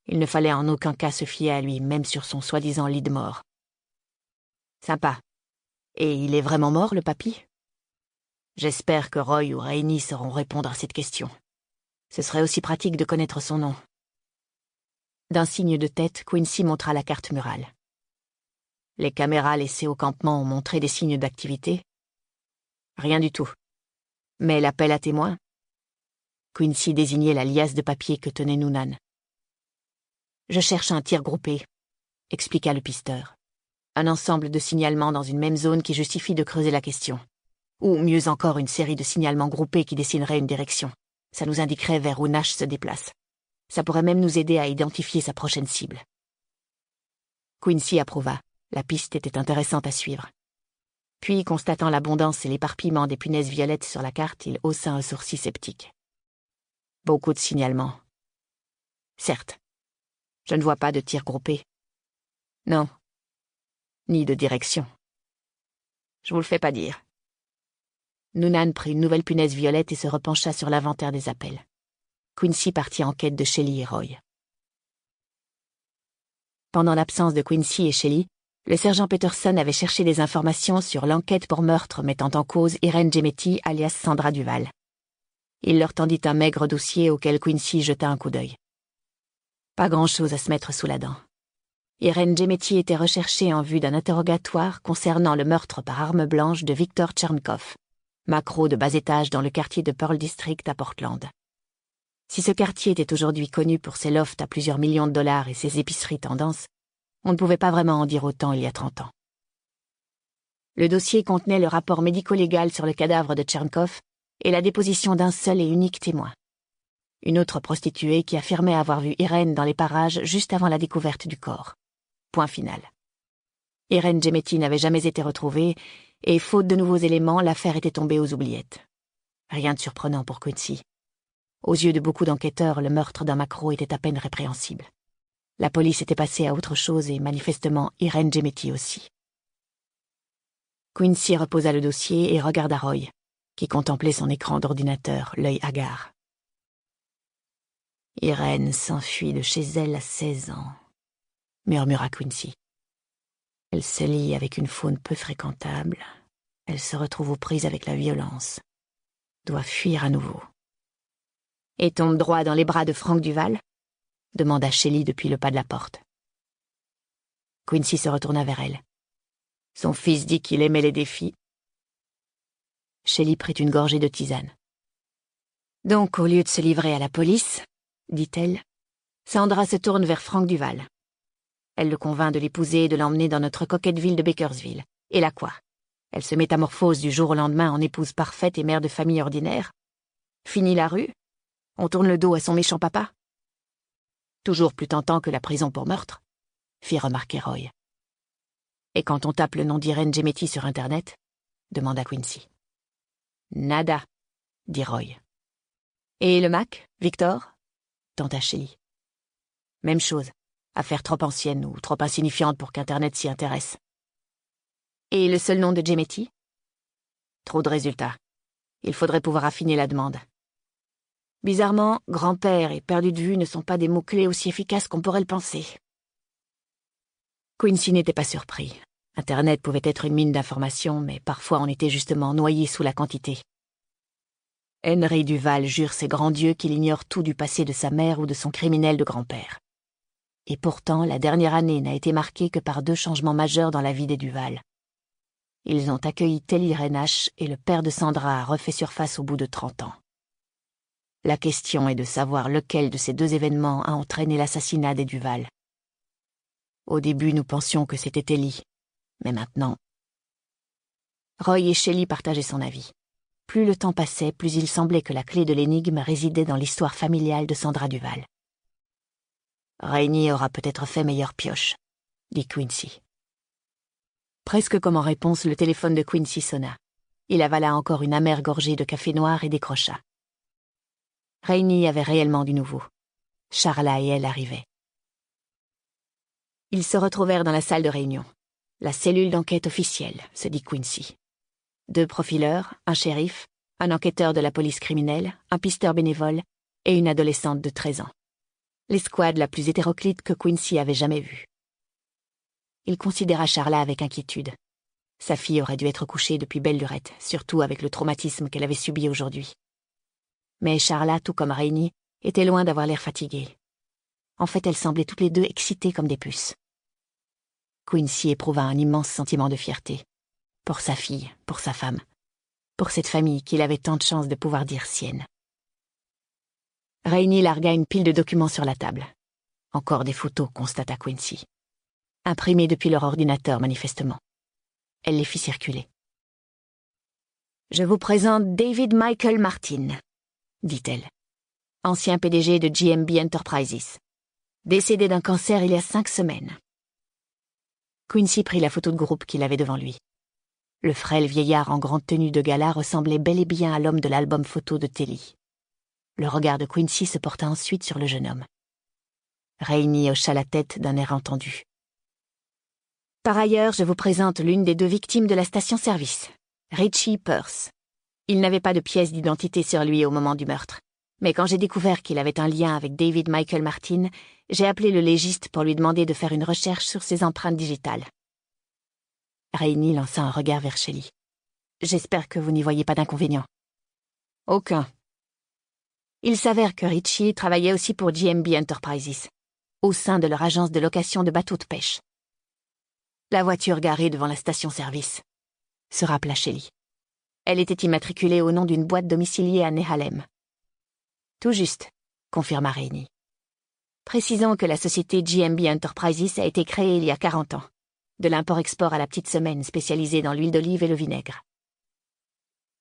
Il ne fallait en aucun cas se fier à lui, même sur son soi-disant lit de mort. Sympa. Et il est vraiment mort, le papy ? J'espère que Roy ou Rainey sauront répondre à cette question. Ce serait aussi pratique de connaître son nom. D'un signe de tête, Quincy montra la carte murale. Les caméras laissées au campement ont montré des signes d'activité ? Rien du tout. Mais l'appel à témoins ? Quincy désignait la liasse de papier que tenait Noonan. Je cherche un tir groupé, expliqua le pisteur. Un ensemble de signalements dans une même zone qui justifie de creuser la question. Ou mieux encore, une série de signalements groupés qui dessineraient une direction. Ça nous indiquerait vers où Nash se déplace. Ça pourrait même nous aider à identifier sa prochaine cible. Quincy approuva. La piste était intéressante à suivre. Puis, constatant l'abondance et l'éparpillement des punaises violettes sur la carte, il haussa un sourcil sceptique. Beaucoup de signalements. Certes. Je ne vois pas de tir groupé. Non. Ni de direction. Je vous le fais pas dire. Noonan prit une nouvelle punaise violette et se repencha sur l'inventaire des appels. Quincy partit en quête de Shelley et Roy. Pendant l'absence de Quincy et Shelley, le sergent Peterson avait cherché des informations sur l'enquête pour meurtre mettant en cause Irene Gemetti alias Sandra Duval. Il leur tendit un maigre dossier auquel Quincy jeta un coup d'œil. Pas grand-chose à se mettre sous la dent. Irene Gemetti était recherchée en vue d'un interrogatoire concernant le meurtre par arme blanche de Victor Tchernkov, macro de bas étage dans le quartier de Pearl District à Portland. Si ce quartier était aujourd'hui connu pour ses lofts à plusieurs millions de dollars et ses épiceries tendances, on ne pouvait pas vraiment en dire autant il y a 30 ans. Le dossier contenait le rapport médico-légal sur le cadavre de Tchernkov et la déposition d'un seul et unique témoin. Une autre prostituée qui affirmait avoir vu Irene dans les parages juste avant la découverte du corps. Point final. Irene Gemetti n'avait jamais été retrouvée et, faute de nouveaux éléments, l'affaire était tombée aux oubliettes. Rien de surprenant pour Quincy. Aux yeux de beaucoup d'enquêteurs, le meurtre d'un macro était à peine répréhensible. La police était passée à autre chose et manifestement Irene Gemetti aussi. Quincy reposa le dossier et regarda Roy, qui contemplait son écran d'ordinateur, l'œil hagard. Irene s'enfuit de chez elle à 16 ans, murmura Quincy. Elle se lie avec une faune peu fréquentable. Elle se retrouve aux prises avec la violence. Doit fuir à nouveau. Et tombe droit dans les bras de Frank Duval ? Demanda Shelley depuis le pas de la porte. Quincy se retourna vers elle. Son fils dit qu'il aimait les défis. Shelley prit une gorgée de tisane. Donc, au lieu de se livrer à la police, dit-elle, Sandra se tourne vers Frank Duval. Elle le convainc de l'épouser et de l'emmener dans notre coquette ville de Bakersville. Et là quoi? Elle se métamorphose du jour au lendemain en épouse parfaite et mère de famille ordinaire. Fini la rue? On tourne le dos à son méchant papa? Toujours plus tentant que la prison pour meurtre, fit remarquer Roy. Et quand on tape le nom d'Irene Gemetti sur Internet? Demanda Quincy. Nada, dit Roy. Et le Mac, Victor? Tenta Shelley. Même chose, affaire trop ancienne ou trop insignifiante pour qu'Internet s'y intéresse. Et le seul nom de Gemetti? Trop de résultats. Il faudrait pouvoir affiner la demande. Bizarrement, grand-père et perdu de vue ne sont pas des mots-clés aussi efficaces qu'on pourrait le penser. Quincy n'était pas surpris. Internet pouvait être une mine d'informations, mais parfois on était justement noyé sous la quantité. Henry Duval jure ses grands dieux qu'il ignore tout du passé de sa mère ou de son criminel de grand-père. Et pourtant, la dernière année n'a été marquée que par 2 changements majeurs dans la vie des Duval. Ils ont accueilli Telly Renash et le père de Sandra a refait surface au bout de 30 ans. La question est de savoir lequel de ces 2 événements a entraîné l'assassinat des Duval. Au début, nous pensions que c'était Telly, mais maintenant... Roy et Shelley partageaient son avis. Plus le temps passait, plus il semblait que la clé de l'énigme résidait dans l'histoire familiale de Sandra Duval. Rainey aura peut-être fait meilleure pioche, dit Quincy. Presque comme en réponse, le téléphone de Quincy sonna. Il avala encore une amère gorgée de café noir et décrocha. Rainey avait réellement du nouveau. Charla et elle arrivaient. Ils se retrouvèrent dans la salle de réunion. La cellule d'enquête officielle, se dit Quincy. 2 profileurs, un shérif, un enquêteur de la police criminelle, un pisteur bénévole et une adolescente de 13 ans. L'escouade la plus hétéroclite que Quincy avait jamais vue. Il considéra Charla avec inquiétude. Sa fille aurait dû être couchée depuis belle lurette, surtout avec le traumatisme qu'elle avait subi aujourd'hui. Mais Charla, tout comme Rainey, était loin d'avoir l'air fatiguée. En fait, elles semblaient toutes les 2 excitées comme des puces. Quincy éprouva un immense sentiment de fierté. Pour sa fille, pour sa femme, pour cette famille qu'il avait tant de chance de pouvoir dire sienne. Rainey largua une pile de documents sur la table. Encore des photos, constata Quincy. Imprimées depuis leur ordinateur, manifestement. Elle les fit circuler. « Je vous présente David Michael Martin, » dit-elle. « Ancien PDG de GMB Enterprises. Décédé d'un cancer il y a 5 semaines. » Quincy prit la photo de groupe qu'il avait devant lui. Le frêle vieillard en grande tenue de gala ressemblait bel et bien à l'homme de l'album photo de Telly. Le regard de Quincy se porta ensuite sur le jeune homme. Rainey hocha la tête d'un air entendu. « Par ailleurs, je vous présente l'une des 2 victimes de la station-service, Richie Peirce. Il n'avait pas de pièce d'identité sur lui au moment du meurtre. Mais quand j'ai découvert qu'il avait un lien avec David Michael Martin, j'ai appelé le légiste pour lui demander de faire une recherche sur ses empreintes digitales. » Rainey lança un regard vers Shelley. « J'espère que vous n'y voyez pas d'inconvénient. »« Aucun. » Il s'avère que Richie travaillait aussi pour GMB Enterprises, au sein de leur agence de location de bateaux de pêche. La voiture garée devant la station-service, se rappela Shelley. Elle était immatriculée au nom d'une boîte domiciliée à Nehalem. Tout juste, confirma Rainey. Précisons que la société GMB Enterprises a été créée il y a 40 ans. De l'import-export à la petite semaine spécialisée dans l'huile d'olive et le vinaigre.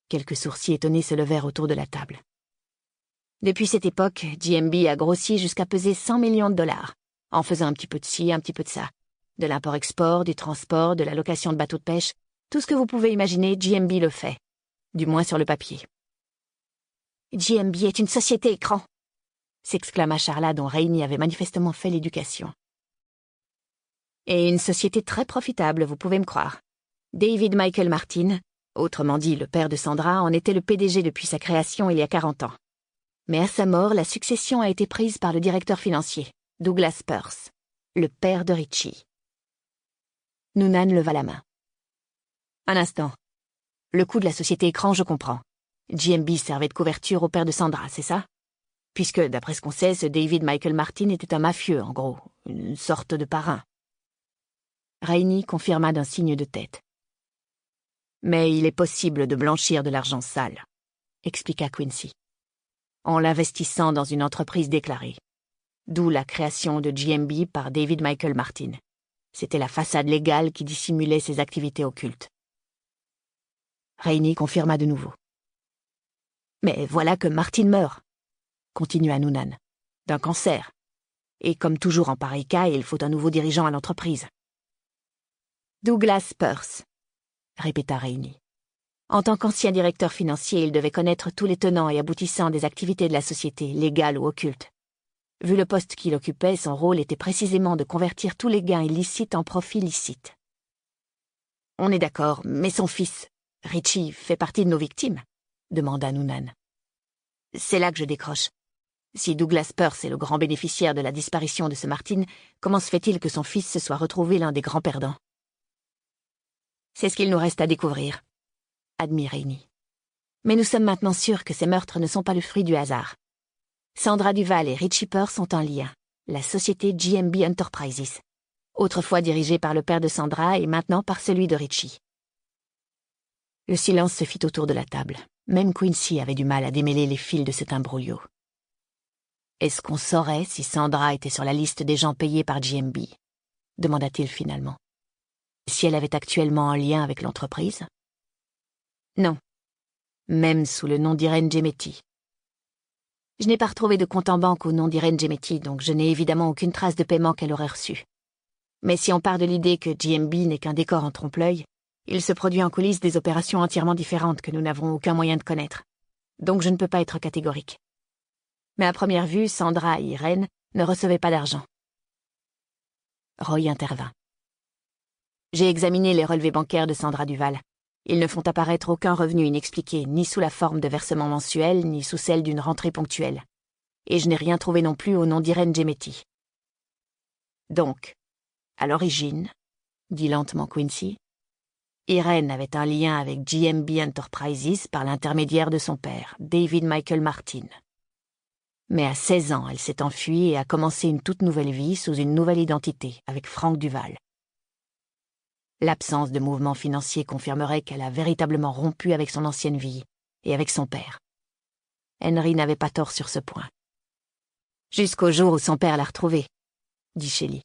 Quelques sourcils étonnés se levèrent autour de la table. Depuis cette époque, GMB a grossi jusqu'à peser 100 millions de dollars, en faisant un petit peu de ci, un petit peu de ça. De l'import-export, du transport, de la location de bateaux de pêche, tout ce que vous pouvez imaginer, GMB le fait. Du moins sur le papier. GMB est une société écran, s'exclama Charla dont Rainey avait manifestement fait l'éducation. Et une société très profitable, vous pouvez me croire. David Michael Martin, autrement dit le père de Sandra, en était le PDG depuis sa création il y a 40 ans. Mais à sa mort, la succession a été prise par le directeur financier, Douglas Peirce, le père de Richie. Noonan leva la main. Un instant. Le coup de la société écran, je comprends. GMB servait de couverture au père de Sandra, c'est ça? Puisque, d'après ce qu'on sait, ce David Michael Martin était un mafieux, en gros, une sorte de parrain. Rainey confirma d'un signe de tête. Mais il est possible de blanchir de l'argent sale, expliqua Quincy, en l'investissant dans une entreprise déclarée. D'où la création de GMB par David Michael Martin. C'était la façade légale qui dissimulait ses activités occultes. Rainey confirma de nouveau. Mais voilà que Martin meurt, continua Noonan, d'un cancer. Et comme toujours en pareil cas, il faut un nouveau dirigeant à l'entreprise. Douglas Peirce, répéta Rainey. En tant qu'ancien directeur financier, il devait connaître tous les tenants et aboutissants des activités de la société, légales ou occultes. Vu le poste qu'il occupait, son rôle était précisément de convertir tous les gains illicites en profits licites. On est d'accord, mais son fils, Richie, fait partie de nos victimes, demanda Noonan. C'est là que je décroche. Si Douglas Peirce est le grand bénéficiaire de la disparition de ce Martin, comment se fait-il que son fils se soit retrouvé l'un des grands perdants? C'est ce qu'il nous reste à découvrir, admit Rainey. Mais nous sommes maintenant sûrs que ces meurtres ne sont pas le fruit du hasard. Sandra Duval et Richie Peirce ont un lien, la société GMB Enterprises, autrefois dirigée par le père de Sandra et maintenant par celui de Richie. Le silence se fit autour de la table. Même Quincy avait du mal à démêler les fils de cet imbroglio. Est-ce qu'on saurait si Sandra était sur la liste des gens payés par GMB? Demanda-t-il finalement. Si elle avait actuellement un lien avec l'entreprise? Non. Même sous le nom d'Irene Gemetti. Je n'ai pas retrouvé de compte en banque au nom d'Irene Gemetti, donc je n'ai évidemment aucune trace de paiement qu'elle aurait reçu. Mais si on part de l'idée que GMB n'est qu'un décor en trompe-l'œil, il se produit en coulisses des opérations entièrement différentes que nous n'avons aucun moyen de connaître. Donc je ne peux pas être catégorique. Mais à première vue, Sandra et Irene ne recevaient pas d'argent. Roy intervint. J'ai examiné les relevés bancaires de Sandra Duval. Ils ne font apparaître aucun revenu inexpliqué, ni sous la forme de versements mensuels, ni sous celle d'une rentrée ponctuelle. Et je n'ai rien trouvé non plus au nom d'Irene Gemetti. Donc, à l'origine, dit lentement Quincy, Irene avait un lien avec GMB Enterprises par l'intermédiaire de son père, David Michael Martin. Mais à 16 ans, elle s'est enfuie et a commencé une toute nouvelle vie sous une nouvelle identité, avec Frank Duval. L'absence de mouvement financier confirmerait qu'elle a véritablement rompu avec son ancienne vie et avec son père. Henry n'avait pas tort sur ce point. Jusqu'au jour où son père l'a retrouvée, dit Shelley.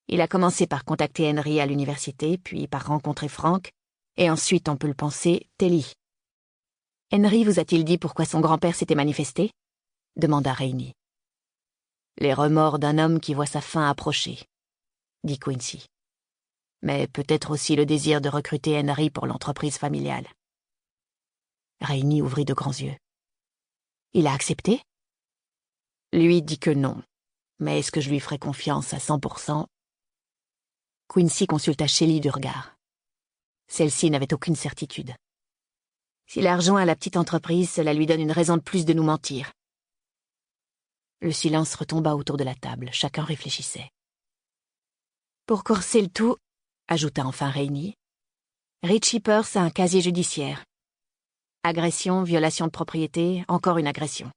Il a commencé par contacter Henry à l'université, puis par rencontrer Frank, et ensuite, on peut le penser, Telly. Henry vous a-t-il dit pourquoi son grand-père s'était manifesté? Demanda Rainey. Les remords d'un homme qui voit sa fin approcher, dit Quincy. Mais peut-être aussi le désir de recruter Henry pour l'entreprise familiale. Rainey ouvrit de grands yeux. Il a accepté? Lui dit que non. Mais est-ce que je lui ferai confiance à 100%? Quincy consulta Shelley du regard. Celle-ci n'avait aucune certitude. S'il a rejoint la petite entreprise, cela lui donne une raison de plus de nous mentir. Le silence retomba autour de la table, chacun réfléchissait. Pour corser le tout, ajouta enfin Rainey, Richie Peirce a un casier judiciaire. Agression, violation de propriété, encore une agression.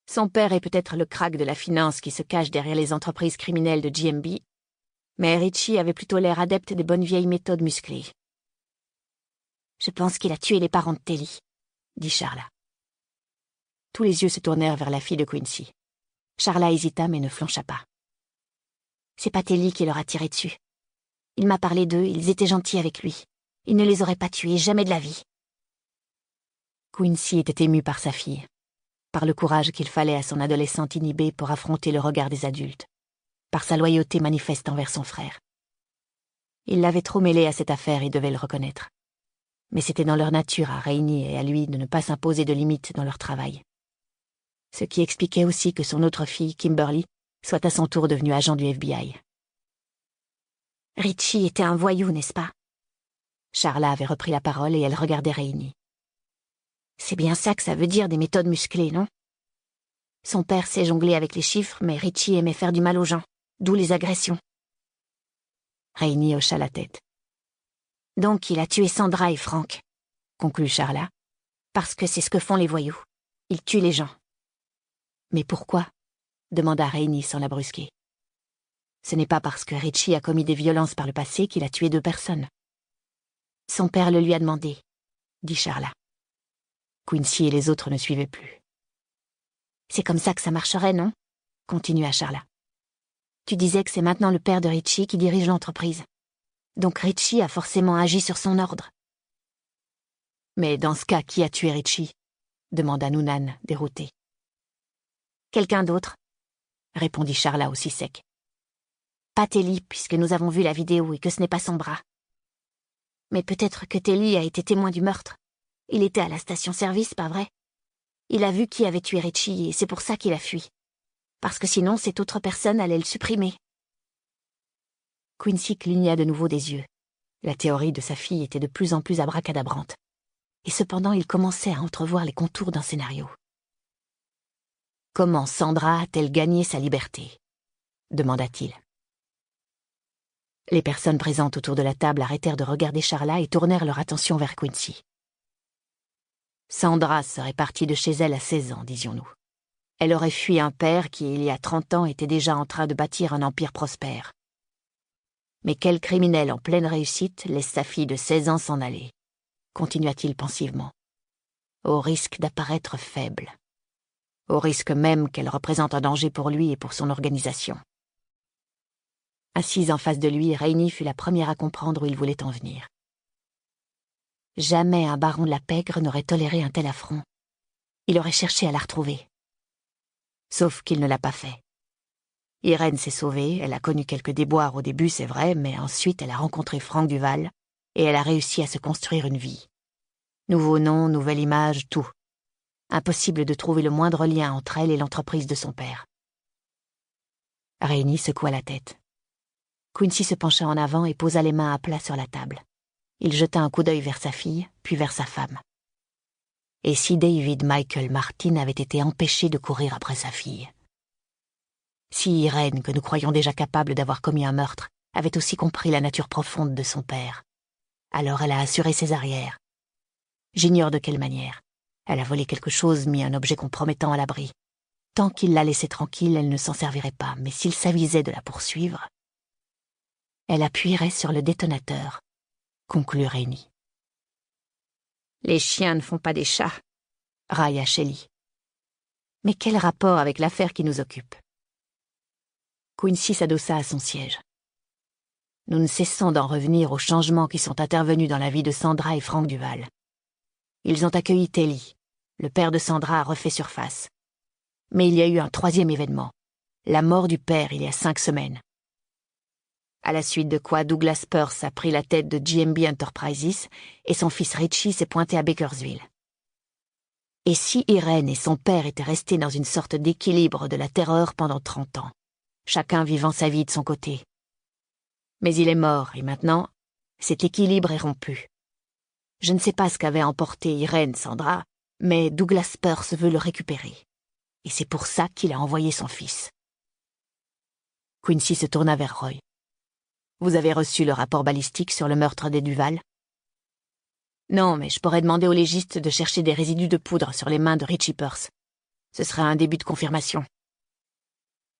Son père est peut-être le crack de la finance qui se cache derrière les entreprises criminelles de GMB, mais Richie avait plutôt l'air adepte des bonnes vieilles méthodes musclées. Je pense qu'il a tué les parents de Telly, dit Charla. Tous les yeux se tournèrent vers la fille de Quincy. Charla hésita mais ne flancha pas. C'est pas Telly qui leur a tiré dessus. Il m'a parlé d'eux, ils étaient gentils avec lui. Il ne les aurait pas tués, jamais de la vie. Quincy était ému par sa fille, par le courage qu'il fallait à son adolescente inhibée pour affronter le regard des adultes, par sa loyauté manifeste envers son frère. Il l'avait trop mêlé à cette affaire et devait le reconnaître. Mais c'était dans leur nature à Rainey et à lui de ne pas s'imposer de limites dans leur travail. Ce qui expliquait aussi que son autre fille, Kimberly, soit à son tour devenue agent du FBI. Richie était un voyou, n'est-ce pas? Charla avait repris la parole et elle regardait Rainey. C'est bien ça que ça veut dire des méthodes musclées, non? Son père sait jongler avec les chiffres, mais Richie aimait faire du mal aux gens, d'où les agressions. Rainy hocha la tête. Donc il a tué Sandra et Frank, conclut Charla, parce que c'est ce que font les voyous. Ils tuent les gens. Mais pourquoi? Demanda Rainy sans la brusquer. Ce n'est pas parce que Richie a commis des violences par le passé qu'il a tué 2 personnes. Son père le lui a demandé, dit Charla. Quincy et les autres ne suivaient plus. C'est comme ça que ça marcherait, non? Continua Charla. Tu disais que c'est maintenant le père de Richie qui dirige l'entreprise. Donc Richie a forcément agi sur son ordre. Mais dans ce cas, qui a tué Richie? Demanda Noonan, dérouté. Quelqu'un d'autre, répondit Charla aussi sec. Pas Telly, puisque nous avons vu la vidéo et que ce n'est pas son bras. Mais peut-être que Telly a été témoin du meurtre. Il était à la station-service, pas vrai? Il a vu qui avait tué Richie et c'est pour ça qu'il a fui. Parce que sinon, cette autre personne allait le supprimer. Quincy cligna de nouveau des yeux. La théorie de sa fille était de plus en plus abracadabrante. Et cependant, il commençait à entrevoir les contours d'un scénario. Comment Sandra a-t-elle gagné sa liberté? Demanda-t-il. Les personnes présentes autour de la table arrêtèrent de regarder Charla et tournèrent leur attention vers Quincy. Sandra serait partie de chez elle à 16 ans, disions-nous. Elle aurait fui un père qui, il y a 30 ans, était déjà en train de bâtir un empire prospère. Mais quel criminel en pleine réussite laisse sa fille de 16 ans s'en aller? Continua-t-il pensivement. Au risque d'apparaître faible. Au risque même qu'elle représente un danger pour lui et pour son organisation. Assise en face de lui, Rainy fut la première à comprendre où il voulait en venir. Jamais un baron de la pègre n'aurait toléré un tel affront. Il aurait cherché à la retrouver. Sauf qu'il ne l'a pas fait. Irène s'est sauvée, elle a connu quelques déboires au début, c'est vrai, mais ensuite elle a rencontré Frank Duval et elle a réussi à se construire une vie. Nouveau nom, nouvelle image, tout. Impossible de trouver le moindre lien entre elle et l'entreprise de son père. Rainy secoua la tête. Quincy se pencha en avant et posa les mains à plat sur la table. Il jeta un coup d'œil vers sa fille, puis vers sa femme. Et si David Michael Martin avait été empêché de courir après sa fille? Si Irène, que nous croyons déjà capable d'avoir commis un meurtre, avait aussi compris la nature profonde de son père, alors elle a assuré ses arrières. J'ignore de quelle manière. Elle a volé quelque chose, mis un objet compromettant à l'abri. Tant qu'il la laissait tranquille, elle ne s'en servirait pas, mais s'il s'avisait de la poursuivre, elle appuierait sur le détonateur, conclut Rainy. Les chiens ne font pas des chats, railla Shelley. Mais quel rapport avec l'affaire qui nous occupe? Quincy s'adossa à son siège. Nous ne cessons d'en revenir aux changements qui sont intervenus dans la vie de Sandra et Frank Duval. Ils ont accueilli Telly. Le père de Sandra a refait surface. Mais il y a eu un 3e événement. La mort du père il y a 5 semaines. À la suite de quoi Douglas Peirce a pris la tête de GMB Enterprises et son fils Richie s'est pointé à Bakersville. Et si Irène et son père étaient restés dans une sorte d'équilibre de la terreur pendant 30 ans, chacun vivant sa vie de son côté? Mais il est mort et maintenant, cet équilibre est rompu. Je ne sais pas ce qu'avait emporté Irène Sandra, mais Douglas Peirce veut le récupérer. Et c'est pour ça qu'il a envoyé son fils. Quincy se tourna vers Roy. Vous avez reçu le rapport balistique sur le meurtre des Duval? Non, mais je pourrais demander au légiste de chercher des résidus de poudre sur les mains de Richie Peirce. Ce serait un début de confirmation.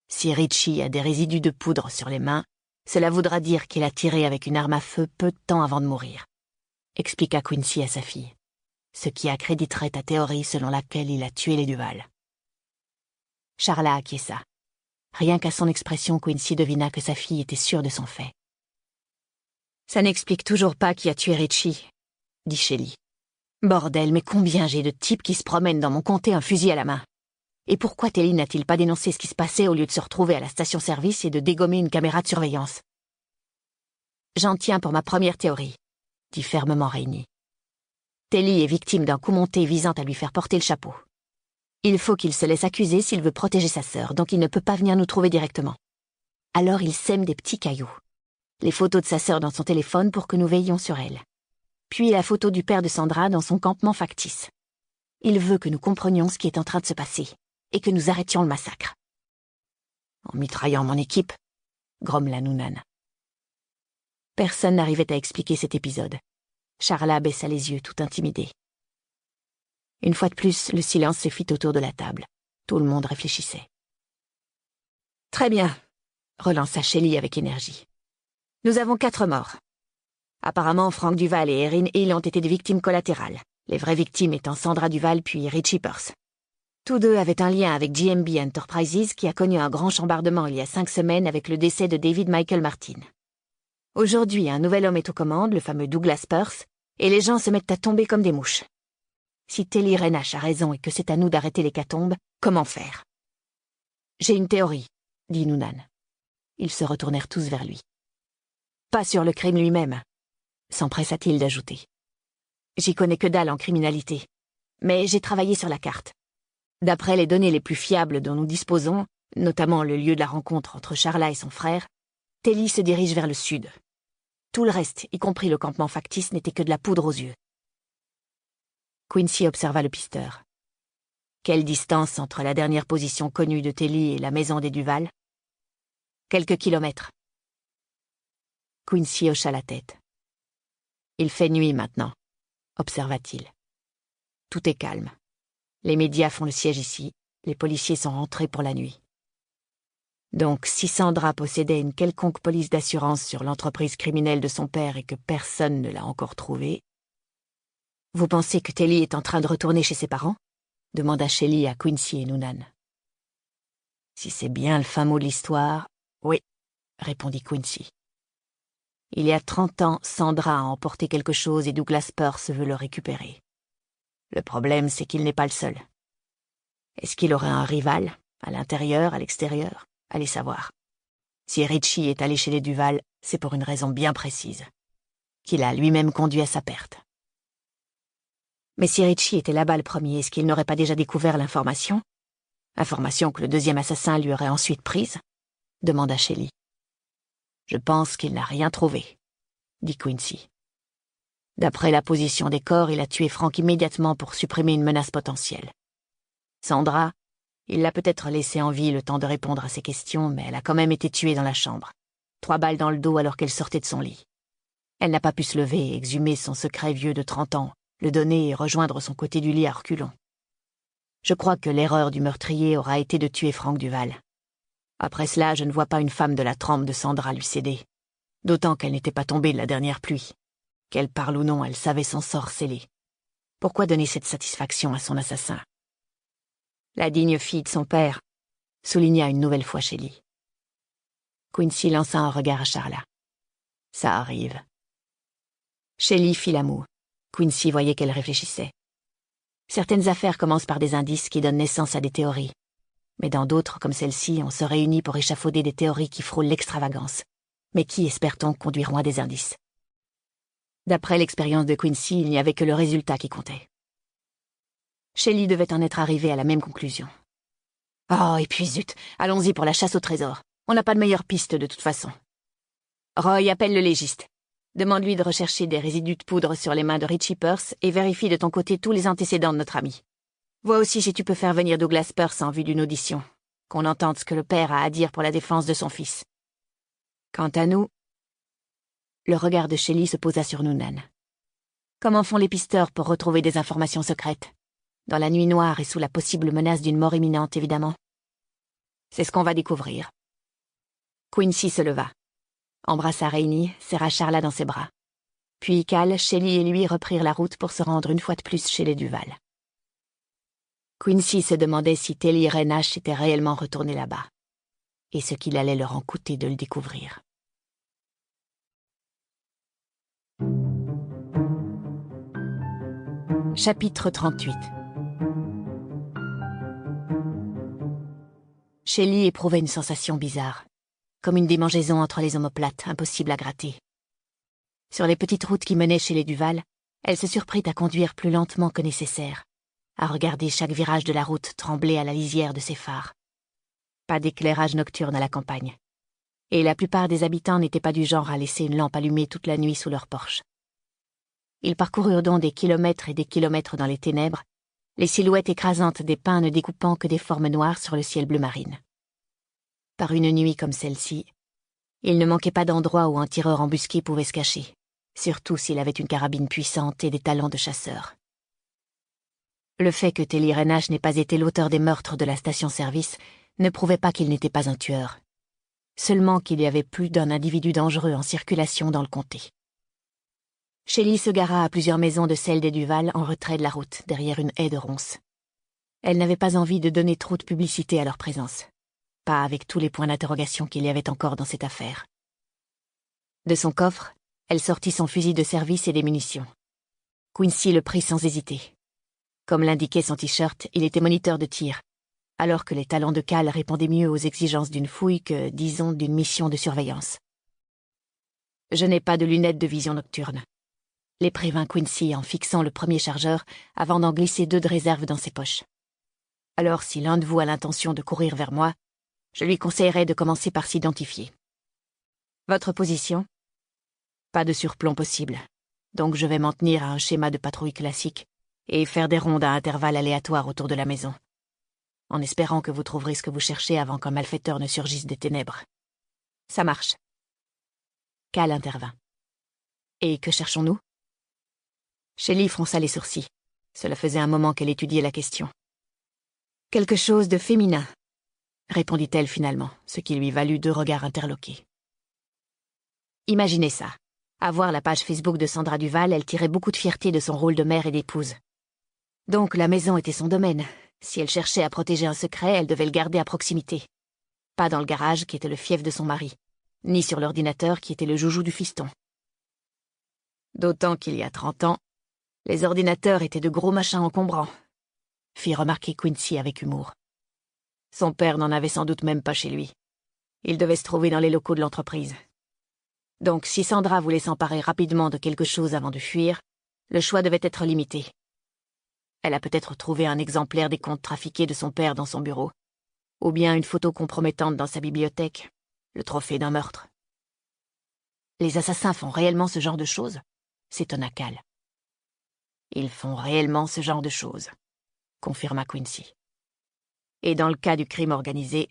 Si Richie a des résidus de poudre sur les mains, cela voudra dire qu'il a tiré avec une arme à feu peu de temps avant de mourir, expliqua Quincy à sa fille, ce qui accréditerait ta théorie selon laquelle il a tué les Duval. Charla acquiesça. Rien qu'à son expression, Quincy devina que sa fille était sûre de son fait. Ça n'explique toujours pas qui a tué Richie, dit Shelley. Bordel, mais combien j'ai de types qui se promènent dans mon comté un fusil à la main? Et pourquoi Telly n'a-t-il pas dénoncé ce qui se passait au lieu de se retrouver à la station-service et de dégommer une caméra de surveillance? J'en tiens pour ma première théorie, dit fermement Rainy. Telly est victime d'un coup monté visant à lui faire porter le chapeau. Il faut qu'il se laisse accuser s'il veut protéger sa sœur, donc il ne peut pas venir nous trouver directement. Alors il sème des petits cailloux. Les photos de sa sœur dans son téléphone pour que nous veillions sur elle. Puis la photo du père de Sandra dans son campement factice. Il veut que nous comprenions ce qui est en train de se passer, et que nous arrêtions le massacre. En mitraillant mon équipe, grommela Noonan. Personne n'arrivait à expliquer cet épisode. Charla baissa les yeux, tout intimidée. Une fois de plus, le silence se fit autour de la table. Tout le monde réfléchissait. « Très bien », relança Shelley avec énergie. « Nous avons 4 morts. Apparemment, Frank Duval et Erin Hill ont été des victimes collatérales, les vraies victimes étant Sandra Duval puis Richie Pearce. Tous deux avaient un lien avec GMB Enterprises qui a connu un grand chambardement il y a 5 semaines avec le décès de David Michael Martin. Aujourd'hui, un nouvel homme est aux commandes, le fameux Douglas Pearce, et les gens se mettent à tomber comme des mouches. Si Telly Renash a raison et que c'est à nous d'arrêter l'hécatombe, comment faire ? J'ai une théorie, dit Noonan. Ils se retournèrent tous vers lui. Pas sur le crime lui-même, s'empressa-t-il d'ajouter. J'y connais que dalle en criminalité, mais j'ai travaillé sur la carte. D'après les données les plus fiables dont nous disposons, notamment le lieu de la rencontre entre Charla et son frère, Telly se dirige vers le sud. Tout le reste, y compris le campement factice, n'était que de la poudre aux yeux. Quincy observa le pisteur. Quelle distance entre la dernière position connue de Telly et la maison des Duval ? Quelques kilomètres. Quincy hocha la tête. Il fait nuit maintenant, observa-t-il. Tout est calme. Les médias font le siège ici, les policiers sont rentrés pour la nuit. Donc, si Sandra possédait une quelconque police d'assurance sur l'entreprise criminelle de son père et que personne ne l'a encore trouvée... Vous pensez que Telly est en train de retourner chez ses parents ? Demanda Shelley à Quincy et Noonan. Si c'est bien le fin mot de l'histoire, oui, répondit Quincy. Il y a 30 ans, Sandra a emporté quelque chose et Douglas Pearce veut le récupérer. Le problème, c'est qu'il n'est pas le seul. Est-ce qu'il aurait un rival, à l'intérieur, à l'extérieur ? Allez savoir. Si Richie est allé chez les Duval, c'est pour une raison bien précise, qu'il a lui-même conduit à sa perte. Mais si Richie était là-bas le premier, est-ce qu'il n'aurait pas déjà découvert l'information ? Information que le deuxième assassin lui aurait ensuite prise ? Demanda Shelley. Je pense qu'il n'a rien trouvé, dit Quincy. D'après la position des corps, il a tué Frank immédiatement pour supprimer une menace potentielle. Sandra, il l'a peut-être laissée en vie le temps de répondre à ses questions, mais elle a quand même été tuée dans la chambre. 3 balles dans le dos alors qu'elle sortait de son lit. Elle n'a pas pu se lever et exhumer son secret vieux de 30 ans, le donner et rejoindre son côté du lit à reculons. Je crois que l'erreur du meurtrier aura été de tuer Frank Duval. Après cela, je ne vois pas une femme de la trempe de Sandra lui céder. D'autant qu'elle n'était pas tombée de la dernière pluie. Qu'elle parle ou non, elle savait son sort scellé. Pourquoi donner cette satisfaction à son assassin ? La digne fille de son père, souligna une nouvelle fois Shelley. Quincy lança un regard à Charla. Ça arrive. Shelley fit la moue. Quincy voyait qu'elle réfléchissait. Certaines affaires commencent par des indices qui donnent naissance à des théories. Mais dans d'autres, comme celle-ci, on se réunit pour échafauder des théories qui frôlent l'extravagance. Mais qui, espère-t-on, conduiront à des indices ? D'après l'expérience de Quincy, il n'y avait que le résultat qui comptait. Shelley devait en être arrivée à la même conclusion. « Oh, et puis zut, allons-y pour la chasse au trésor. On n'a pas de meilleure piste de toute façon. Roy, appelle le légiste. Demande-lui de rechercher des résidus de poudre sur les mains de Richie Pearce et vérifie de ton côté tous les antécédents de notre ami. Vois aussi si tu peux faire venir Douglas Pearce en vue d'une audition, qu'on entende ce que le père a à dire pour la défense de son fils. Quant à nous... » Le regard de Shelley se posa sur Noonan. « Comment font les pisteurs pour retrouver des informations secrètes ? Dans la nuit noire et sous la possible menace d'une mort imminente, évidemment. C'est ce qu'on va découvrir. » Quincy se leva, embrassa Rainey, serra Charla dans ses bras. Puis Cal, Shelley et lui reprirent la route pour se rendre une fois de plus chez les Duval. Quincy se demandait si Telly Renash était réellement retourné là-bas, et ce qu'il allait leur en coûter de le découvrir. Chapitre 38. Shelley éprouvait une sensation bizarre, comme une démangeaison entre les omoplates, impossible à gratter. Sur les petites routes qui menaient chez les Duval, elle se surprit à conduire plus lentement que nécessaire, à regarder chaque virage de la route trembler à la lisière de ses phares. Pas d'éclairage nocturne à la campagne, et la plupart des habitants n'étaient pas du genre à laisser une lampe allumée toute la nuit sous leur porche. Ils parcoururent donc des kilomètres et des kilomètres dans les ténèbres, les silhouettes écrasantes des pins ne découpant que des formes noires sur le ciel bleu marine. Par une nuit comme celle-ci, Il ne manquait pas d'endroits où un tireur embusqué pouvait se cacher, surtout s'il avait une carabine puissante et des talents de chasseur. Le fait que Telly Renache n'ait pas été l'auteur des meurtres de la station-service ne prouvait pas qu'il n'était pas un tueur. Seulement qu'il y avait plus d'un individu dangereux en circulation dans le comté. Shelley se gara à plusieurs maisons de celle des Duval en retrait de la route, derrière une haie de ronces. Elle n'avait pas envie de donner trop de publicité à leur présence. Pas avec tous les points d'interrogation qu'il y avait encore dans cette affaire. De son coffre, elle sortit son fusil de service et des munitions. Quincy le prit sans hésiter. Comme l'indiquait son t-shirt, il était moniteur de tir, alors que les talents de Cal répondaient mieux aux exigences d'une fouille que, disons, d'une mission de surveillance. « Je n'ai pas de lunettes de vision nocturne », les prévint Quincy en fixant le premier chargeur avant d'en glisser 2 de réserve dans ses poches. « Alors si l'un de vous a l'intention de courir vers moi, je lui conseillerais de commencer par s'identifier. Votre position ? Pas de surplomb possible, donc je vais m'en tenir à un schéma de patrouille classique et faire des rondes à intervalles aléatoires autour de la maison, en espérant que vous trouverez ce que vous cherchez avant qu'un malfaiteur ne surgisse des ténèbres. Ça marche. » Cal intervint. « Et que cherchons-nous » Shelley fronça les sourcils. Cela faisait un moment qu'elle étudiait la question. « Quelque chose de féminin, » répondit-elle finalement, ce qui lui valut 2 regards interloqués. Imaginez ça. À voir la page Facebook de Sandra Duval, elle tirait beaucoup de fierté de son rôle de mère et d'épouse. Donc la maison était son domaine. Si elle cherchait à protéger un secret, elle devait le garder à proximité. Pas dans le garage, qui était le fief de son mari, ni sur l'ordinateur, qui était le joujou du fiston. D'autant qu'il y a 30 ans, les ordinateurs étaient de gros machins encombrants, fit remarquer Quincy avec humour. Son père n'en avait sans doute même pas chez lui. Il devait se trouver dans les locaux de l'entreprise. Donc si Sandra voulait s'emparer rapidement de quelque chose avant de fuir, le choix devait être limité. Elle a peut-être trouvé un exemplaire des comptes trafiqués de son père dans son bureau, ou bien une photo compromettante dans sa bibliothèque, le trophée d'un meurtre. Les assassins font réellement ce genre de choses ? S'étonna Cal. Ils font réellement ce genre de choses, confirma Quincy. Et dans le cas du crime organisé,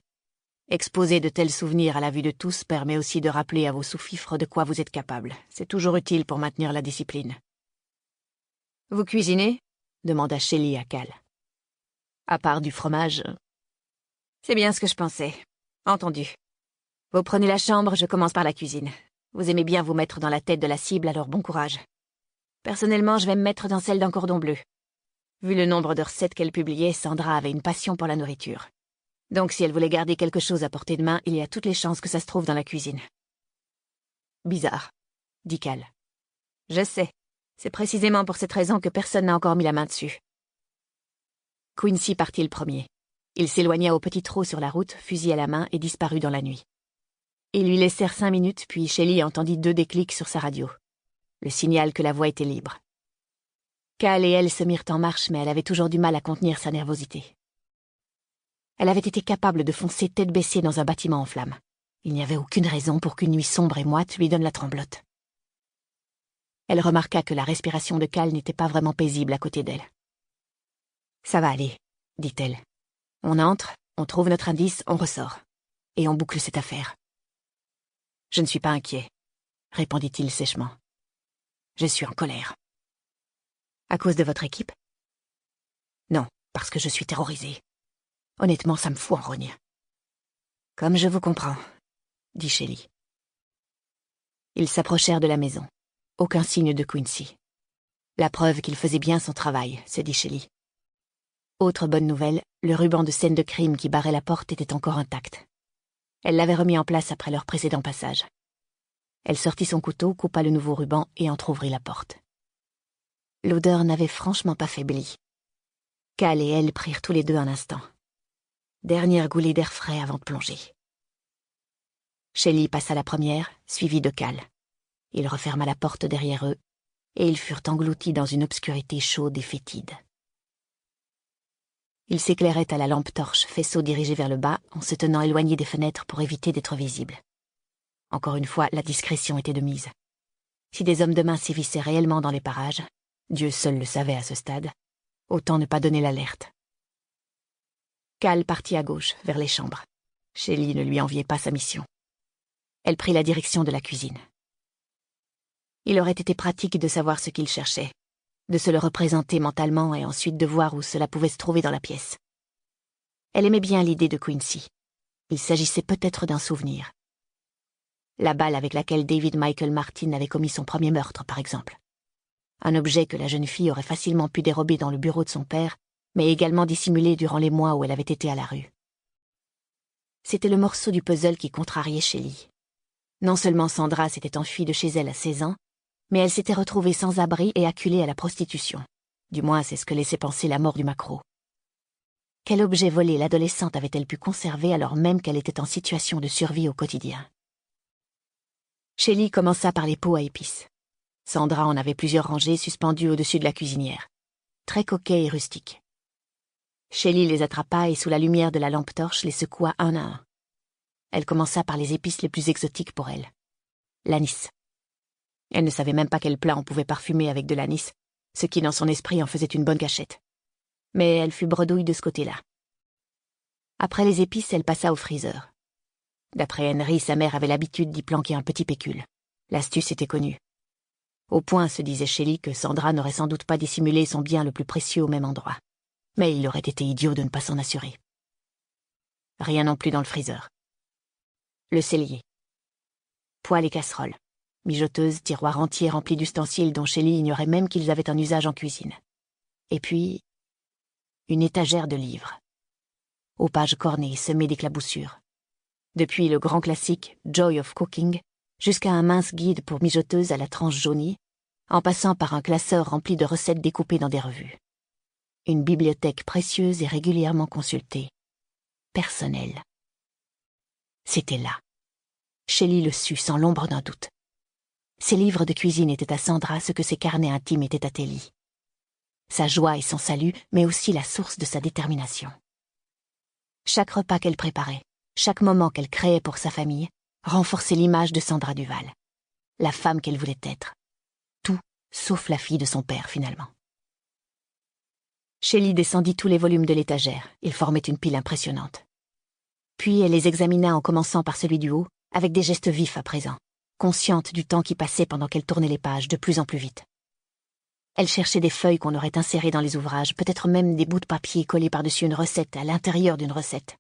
exposer de tels souvenirs à la vue de tous permet aussi de rappeler à vos sous-fifres de quoi vous êtes capables. C'est toujours utile pour maintenir la discipline. « Vous cuisinez ?» demanda Shelley à Cal. « À part du fromage. » C'est bien ce que je pensais. Entendu. Vous prenez la chambre, je commence par la cuisine. Vous aimez bien vous mettre dans la tête de la cible, alors bon courage. Personnellement, je vais me mettre dans celle d'un cordon bleu. Vu le nombre de recettes qu'elle publiait, Sandra avait une passion pour la nourriture. Donc si elle voulait garder quelque chose à portée de main, il y a toutes les chances que ça se trouve dans la cuisine. Bizarre, dit Cal. Je sais. C'est précisément pour cette raison que personne n'a encore mis la main dessus. Quincy partit le premier. Il s'éloigna au petit trot sur la route, fusil à la main, et disparut dans la nuit. Ils lui laissèrent 5 minutes, puis Shelley entendit 2 déclics sur sa radio. Le signal que la voie était libre. Cal et elle se mirent en marche, mais elle avait toujours du mal à contenir sa nervosité. Elle avait été capable de foncer tête baissée dans un bâtiment en flammes. Il n'y avait aucune raison pour qu'une nuit sombre et moite lui donne la tremblote. Elle remarqua que la respiration de Cal n'était pas vraiment paisible à côté d'elle. « Ça va aller, » dit-elle. « On entre, on trouve notre indice, on ressort. Et on boucle cette affaire. »« Je ne suis pas inquiet, » répondit-il sèchement. « Je suis en colère. »« À cause de votre équipe ? » ?»« Non, parce que je suis terrorisée. Honnêtement, ça me fout en rogne. »« Comme je vous comprends, » dit Shelley. Ils s'approchèrent de la maison. Aucun signe de Quincy. La preuve qu'il faisait bien son travail, se dit Shelley. Autre bonne nouvelle, le ruban de scène de crime qui barrait la porte était encore intact. Elle l'avait remis en place après leur précédent passage. Elle sortit son couteau, coupa le nouveau ruban et entr'ouvrit la porte. L'odeur n'avait franchement pas faibli. Cal et elle prirent tous les 2 un instant. Dernière goulée d'air frais avant de plonger. Shelley passa la première, suivie de Cal. Il referma la porte derrière eux, et ils furent engloutis dans une obscurité chaude et fétide. Ils s'éclairaient à la lampe torche, faisceau dirigé vers le bas, en se tenant éloignés des fenêtres pour éviter d'être visibles. Encore une fois, la discrétion était de mise. Si des hommes de main sévissaient réellement dans les parages, Dieu seul le savait à ce stade, autant ne pas donner l'alerte. Cal partit à gauche, vers les chambres. Shelley ne lui enviait pas sa mission. Elle prit la direction de la cuisine. Il aurait été pratique de savoir ce qu'il cherchait, de se le représenter mentalement et ensuite de voir où cela pouvait se trouver dans la pièce. Elle aimait bien l'idée de Quincy. Il s'agissait peut-être d'un souvenir. La balle avec laquelle David Michael Martin avait commis son premier meurtre, par exemple. Un objet que la jeune fille aurait facilement pu dérober dans le bureau de son père, mais également dissimulé durant les mois où elle avait été à la rue. C'était le morceau du puzzle qui contrariait Shelley. Non seulement Sandra s'était enfuie de chez elle à 16 ans, mais elle s'était retrouvée sans abri et acculée à la prostitution. Du moins, c'est ce que laissait penser la mort du maquereau. Quel objet volé l'adolescente avait-elle pu conserver alors même qu'elle était en situation de survie au quotidien? Shelley commença par les pots à épices. Sandra en avait plusieurs rangées suspendues au-dessus de la cuisinière, très coquets et rustiques. Shelley les attrapa et sous la lumière de la lampe torche les secoua un à un. Elle commença par les épices les plus exotiques pour elle. L'anis. Elle ne savait même pas quel plat on pouvait parfumer avec de l'anis, ce qui dans son esprit en faisait une bonne cachette. Mais elle fut bredouille de ce côté-là. Après les épices, elle passa au freezer. D'après Henry, sa mère avait l'habitude d'y planquer un petit pécule. L'astuce était connue. Au point, se disait Shelley, que Sandra n'aurait sans doute pas dissimulé son bien le plus précieux au même endroit. Mais il aurait été idiot de ne pas s'en assurer. Rien non plus dans le freezer. Le cellier. Poêle et casseroles. Mijoteuse, tiroir entier rempli d'ustensiles dont Shelley ignorait même qu'ils avaient un usage en cuisine. Et puis, une étagère de livres. Aux pages cornées, semées d'éclaboussures. Depuis le grand classique Joy of Cooking, jusqu'à un mince guide pour mijoteuses à la tranche jaunie, en passant par un classeur rempli de recettes découpées dans des revues. Une bibliothèque précieuse et régulièrement consultée. Personnelle. C'était là. Shelley le sut sans l'ombre d'un doute. Ses livres de cuisine étaient à Sandra ce que ses carnets intimes étaient à Telly. Sa joie et son salut, mais aussi la source de sa détermination. Chaque repas qu'elle préparait, chaque moment qu'elle créait pour sa famille, renforçait l'image de Sandra Duval, la femme qu'elle voulait être. Tout, sauf la fille de son père, finalement. Shelley descendit tous les volumes de l'étagère. Ils formaient une pile impressionnante. Puis elle les examina en commençant par celui du haut, avec des gestes vifs à présent, consciente du temps qui passait pendant qu'elle tournait les pages de plus en plus vite. Elle cherchait des feuilles qu'on aurait insérées dans les ouvrages, peut-être même des bouts de papier collés par-dessus une recette, à l'intérieur d'une recette.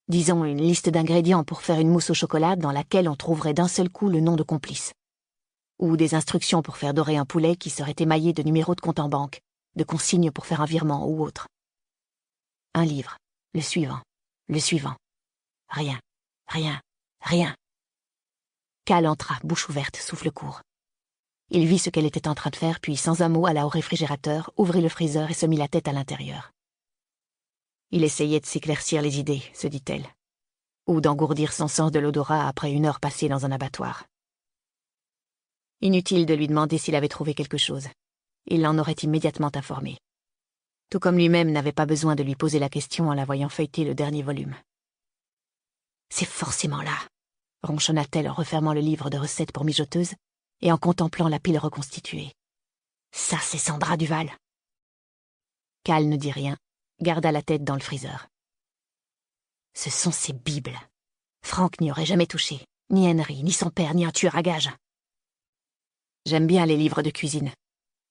Disons une liste d'ingrédients pour faire une mousse au chocolat dans laquelle on trouverait d'un seul coup le nom de complice. Ou des instructions pour faire dorer un poulet qui serait émaillé de numéros de compte en banque, de consignes pour faire un virement ou autre. Un livre, le suivant, le suivant. Rien, rien, rien. Cal entra, bouche ouverte, souffle court. Il vit ce qu'elle était en train de faire, puis sans un mot alla au réfrigérateur, ouvrit le freezer et se mit la tête à l'intérieur. Il essayait de s'éclaircir les idées, se dit-elle, ou d'engourdir son sens de l'odorat après une heure passée dans un abattoir. Inutile de lui demander s'il avait trouvé quelque chose. Il l'en aurait immédiatement informé. Tout comme lui-même n'avait pas besoin de lui poser la question en la voyant feuilleter le dernier volume. « C'est forcément là !» ronchonna-t-elle en refermant le livre de recettes pour mijoteuses et en contemplant la pile reconstituée. « Ça, c'est Sandra Duval !» Cal ne dit rien, garda la tête dans le freezer. « Ce sont ses bibles. Frank n'y aurait jamais touché, ni Henry, ni son père, ni un tueur à gages. »« J'aime bien les livres de cuisine, »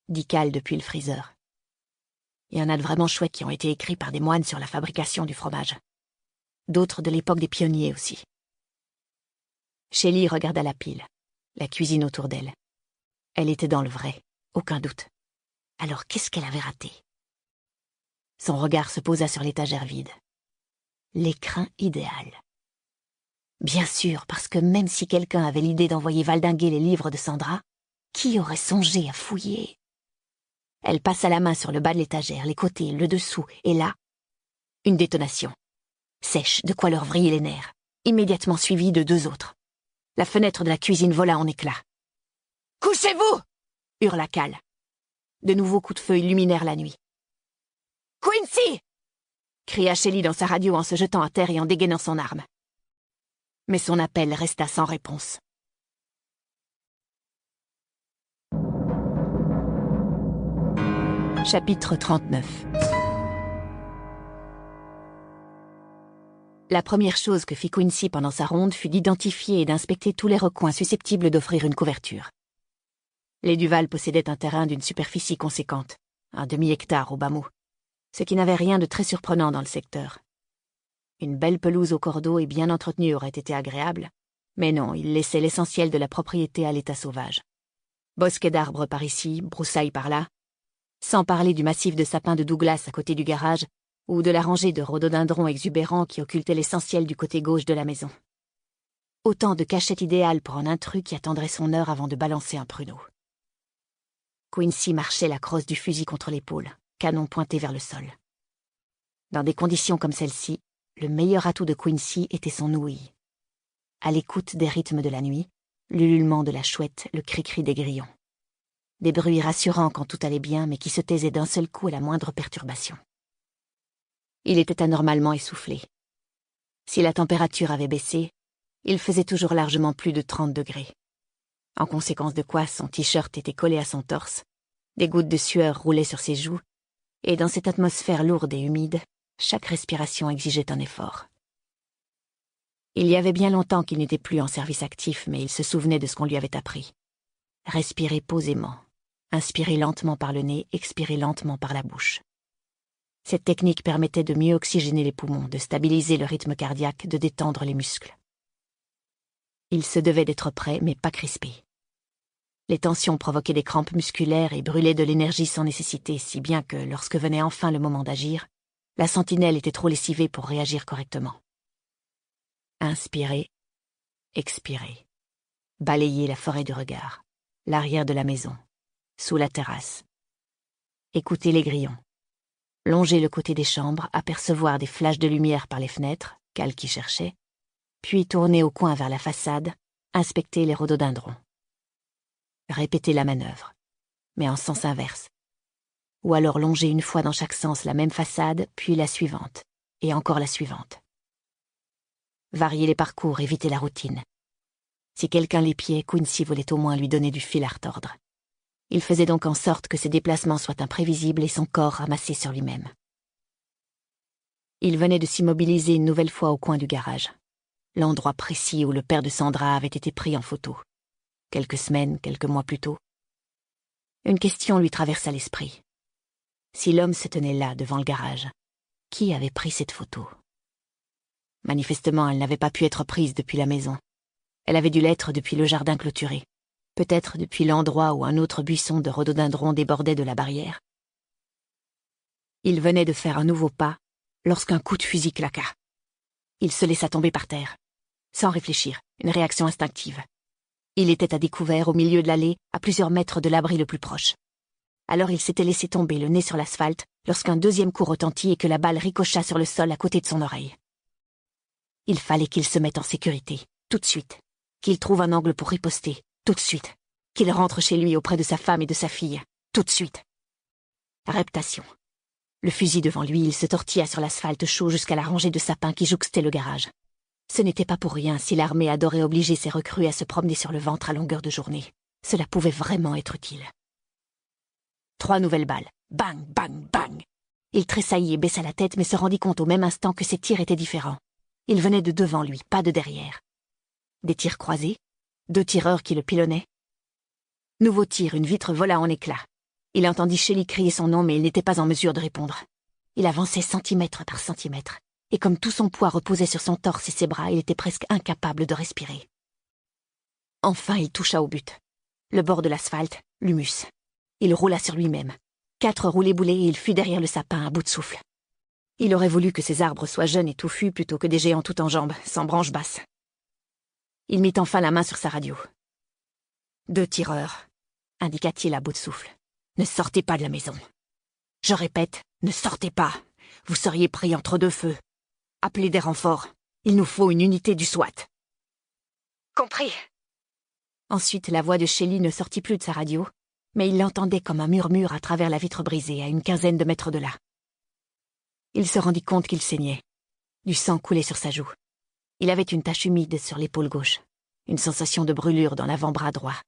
dit Cal depuis le freezer. « Il y en a de vraiment chouettes qui ont été écrits par des moines sur la fabrication du fromage. D'autres de l'époque des pionniers aussi. » Shelley regarda la pile, la cuisine autour d'elle. Elle était dans le vrai, aucun doute. Alors qu'est-ce qu'elle avait raté? Son regard se posa sur l'étagère vide. L'écrin idéal. Bien sûr, parce que même si quelqu'un avait l'idée d'envoyer valdinguer les livres de Sandra, qui aurait songé à fouiller? Elle passa la main sur le bas de l'étagère, les côtés, le dessous, et là, une détonation. Sèche, de quoi leur vriller les nerfs, immédiatement suivie de deux autres. La fenêtre de la cuisine vola en éclats. « Couchez-vous !» hurla Cal. De nouveaux coups de feu illuminèrent la nuit. « Quincy !» cria Shelley dans sa radio en se jetant à terre et en dégainant son arme. Mais son appel resta sans réponse. Chapitre 39. La première chose que fit Quincy pendant sa ronde fut d'identifier et d'inspecter tous les recoins susceptibles d'offrir une couverture. Les Duval possédaient un terrain d'une superficie conséquente, un demi-hectare au bas mot, ce qui n'avait rien de très surprenant dans le secteur. Une belle pelouse au cordeau et bien entretenue aurait été agréable, mais non, ils laissaient l'essentiel de la propriété à l'état sauvage. Bosquets d'arbres par ici, broussailles par là, sans parler du massif de sapins de Douglas à côté du garage, ou de la rangée de rhododendrons exubérants qui occultait l'essentiel du côté gauche de la maison. Autant de cachettes idéales pour un intrus qui attendrait son heure avant de balancer un pruneau. Quincy marchait la crosse du fusil contre l'épaule, canon pointé vers le sol. Dans des conditions comme celle-ci, le meilleur atout de Quincy était son ouïe. À l'écoute des rythmes de la nuit, l'ululement de la chouette, le cri-cri des grillons. Des bruits rassurants quand tout allait bien, mais qui se taisaient d'un seul coup à la moindre perturbation. Il était anormalement essoufflé. Si la température avait baissé, il faisait toujours largement plus de 30 degrés. En conséquence de quoi son t-shirt était collé à son torse, des gouttes de sueur roulaient sur ses joues, et dans cette atmosphère lourde et humide, chaque respiration exigeait un effort. Il y avait bien longtemps qu'il n'était plus en service actif, mais il se souvenait de ce qu'on lui avait appris. Respirer posément, inspirer lentement par le nez, expirer lentement par la bouche. Cette technique permettait de mieux oxygéner les poumons, de stabiliser le rythme cardiaque, de détendre les muscles. Il se devait d'être prêt, mais pas crispé. Les tensions provoquaient des crampes musculaires et brûlaient de l'énergie sans nécessité, si bien que, lorsque venait enfin le moment d'agir, la sentinelle était trop lessivée pour réagir correctement. Inspirer, expirer. Balayer la forêt du regard, l'arrière de la maison, sous la terrasse. Écouter les grillons. Longer le côté des chambres, apercevoir des flashs de lumière par les fenêtres, Cal qui cherchait, puis tourner au coin vers la façade, inspecter les rhododendrons. Répéter la manœuvre, mais en sens inverse. Ou alors longer une fois dans chaque sens la même façade, puis la suivante, et encore la suivante. Varier les parcours, éviter la routine. Si quelqu'un l'épiait, Quincy voulait au moins lui donner du fil à retordre. Il faisait donc en sorte que ses déplacements soient imprévisibles et son corps ramassé sur lui-même. Il venait de s'immobiliser une nouvelle fois au coin du garage, l'endroit précis où le père de Sandra avait été pris en photo, quelques semaines, quelques mois plus tôt. Une question lui traversa l'esprit. Si l'homme se tenait là, devant le garage, qui avait pris cette photo? Manifestement, elle n'avait pas pu être prise depuis la maison. Elle avait dû l'être depuis le jardin clôturé. Peut-être depuis l'endroit où un autre buisson de rhododendrons débordait de la barrière. Il venait de faire un nouveau pas lorsqu'un coup de fusil claqua. Il se laissa tomber par terre. Sans réfléchir, une réaction instinctive. Il était à découvert au milieu de l'allée, à plusieurs mètres de l'abri le plus proche. Alors il s'était laissé tomber le nez sur l'asphalte lorsqu'un deuxième coup retentit et que la balle ricocha sur le sol à côté de son oreille. Il fallait qu'il se mette en sécurité, tout de suite. Qu'il trouve un angle pour riposter, tout de suite. Qu'il rentre chez lui auprès de sa femme et de sa fille, tout de suite. Reptation. Le fusil devant lui, il se tortilla sur l'asphalte chaud jusqu'à la rangée de sapins qui jouxtait le garage. Ce n'était pas pour rien si l'armée adorait obliger ses recrues à se promener sur le ventre à longueur de journée. Cela pouvait vraiment être utile. 3 nouvelles balles. Bang, bang, bang. Il tressaillit et baissa la tête, mais se rendit compte au même instant que ses tirs étaient différents. Ils venaient de devant lui, pas de derrière. Des tirs croisés, 2 tireurs qui le pilonnaient. Nouveau tir, une vitre vola en éclats. Il entendit Shelley crier son nom, mais il n'était pas en mesure de répondre. Il avançait centimètre par centimètre, et comme tout son poids reposait sur son torse et ses bras, il était presque incapable de respirer. Enfin, il toucha au but. Le bord de l'asphalte, l'humus. Il roula sur lui-même. 4 roulés-boulés et il fut derrière le sapin à bout de souffle. Il aurait voulu que ces arbres soient jeunes et touffus plutôt que des géants tout en jambes, sans branches basses. Il mit enfin la main sur sa radio. 2 tireurs, indiqua-t-il à bout de souffle. Ne sortez pas de la maison. Je répète, ne sortez pas. Vous seriez pris entre 2 feux. Appelez des renforts. Il nous faut une unité du SWAT. Compris. Ensuite, la voix de Shelley ne sortit plus de sa radio, mais il l'entendait comme un murmure à travers la vitre brisée, à une quinzaine de mètres de là. Il se rendit compte qu'il saignait. Du sang coulait sur sa joue. Il avait une tache humide sur l'épaule gauche, une sensation de brûlure dans l'avant-bras droit.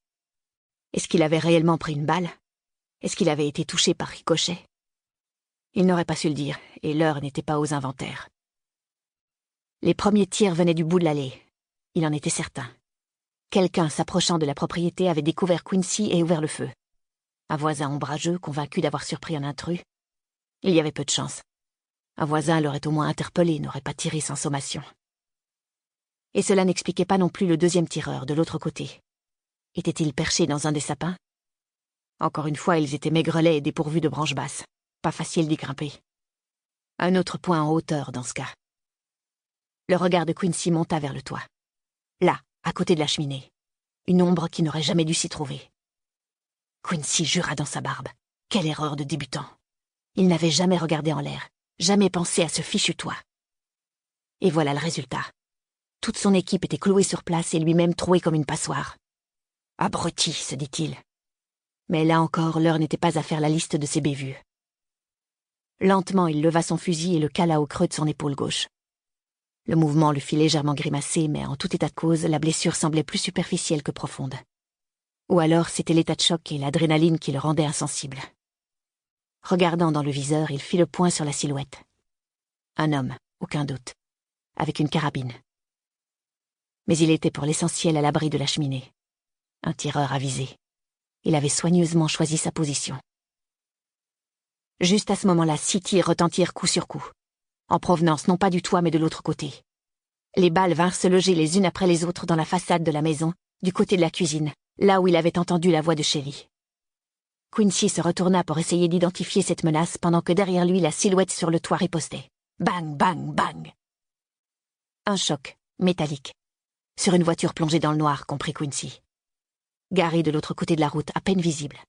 Est-ce qu'il avait réellement pris une balle? Est-ce qu'il avait été touché par ricochet? Il n'aurait pas su le dire, et l'heure n'était pas aux inventaires. Les premiers tirs venaient du bout de l'allée. Il en était certain. Quelqu'un s'approchant de la propriété avait découvert Quincy et ouvert le feu. Un voisin ombrageux, convaincu d'avoir surpris un intrus. Il y avait peu de chance. Un voisin l'aurait au moins interpellé, n'aurait pas tiré sans sommation. Et cela n'expliquait pas non plus le deuxième tireur, de l'autre côté. Était-il perché dans un des sapins? Encore une fois, ils étaient maigrelets et dépourvus de branches basses. Pas facile d'y grimper. Un autre point en hauteur, dans ce cas. Le regard de Quincy monta vers le toit. Là, à côté de la cheminée. Une ombre qui n'aurait jamais dû s'y trouver. Quincy jura dans sa barbe. Quelle erreur de débutant. Il n'avait jamais regardé en l'air, jamais pensé à ce fichu toit. Et voilà le résultat. Toute son équipe était clouée sur place et lui-même troué comme une passoire. Abruti, se dit-il. Mais là encore, l'heure n'était pas à faire la liste de ses bévues. Lentement, il leva son fusil et le cala au creux de son épaule gauche. Le mouvement le fit légèrement grimacer, mais en tout état de cause, la blessure semblait plus superficielle que profonde. Ou alors c'était l'état de choc et l'adrénaline qui le rendaient insensible. Regardant dans le viseur, il fit le point sur la silhouette. Un homme, aucun doute, avec une carabine. Mais il était pour l'essentiel à l'abri de la cheminée. Un tireur avisé. Il avait soigneusement choisi sa position. Juste à ce moment-là, 6 tirs retentirent coup sur coup, en provenance non pas du toit mais de l'autre côté. Les balles vinrent se loger les unes après les autres dans la façade de la maison, du côté de la cuisine, là où il avait entendu la voix de Shelley. Quincy se retourna pour essayer d'identifier cette menace pendant que derrière lui la silhouette sur le toit ripostait. Bang, bang, bang. Un choc, métallique. Sur une voiture plongée dans le noir, comprit Quincy. Garée de l'autre côté de la route, à peine visible.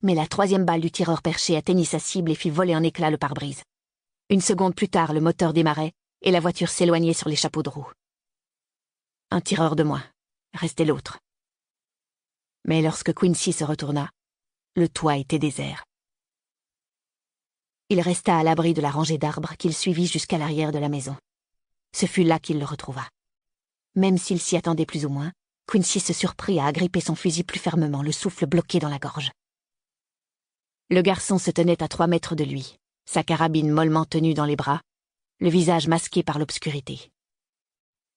Mais la 3e balle du tireur perché atteignit sa cible et fit voler en éclats le pare-brise. Une seconde plus tard, le moteur démarrait et la voiture s'éloignait sur les chapeaux de roue. Un tireur de moins. Restait l'autre. Mais lorsque Quincy se retourna, le toit était désert. Il resta à l'abri de la rangée d'arbres qu'il suivit jusqu'à l'arrière de la maison. Ce fut là qu'il le retrouva. Même s'il s'y attendait plus ou moins, Quincy se surprit à agripper son fusil plus fermement, le souffle bloqué dans la gorge. Le garçon se tenait à 3 mètres de lui, sa carabine mollement tenue dans les bras, le visage masqué par l'obscurité.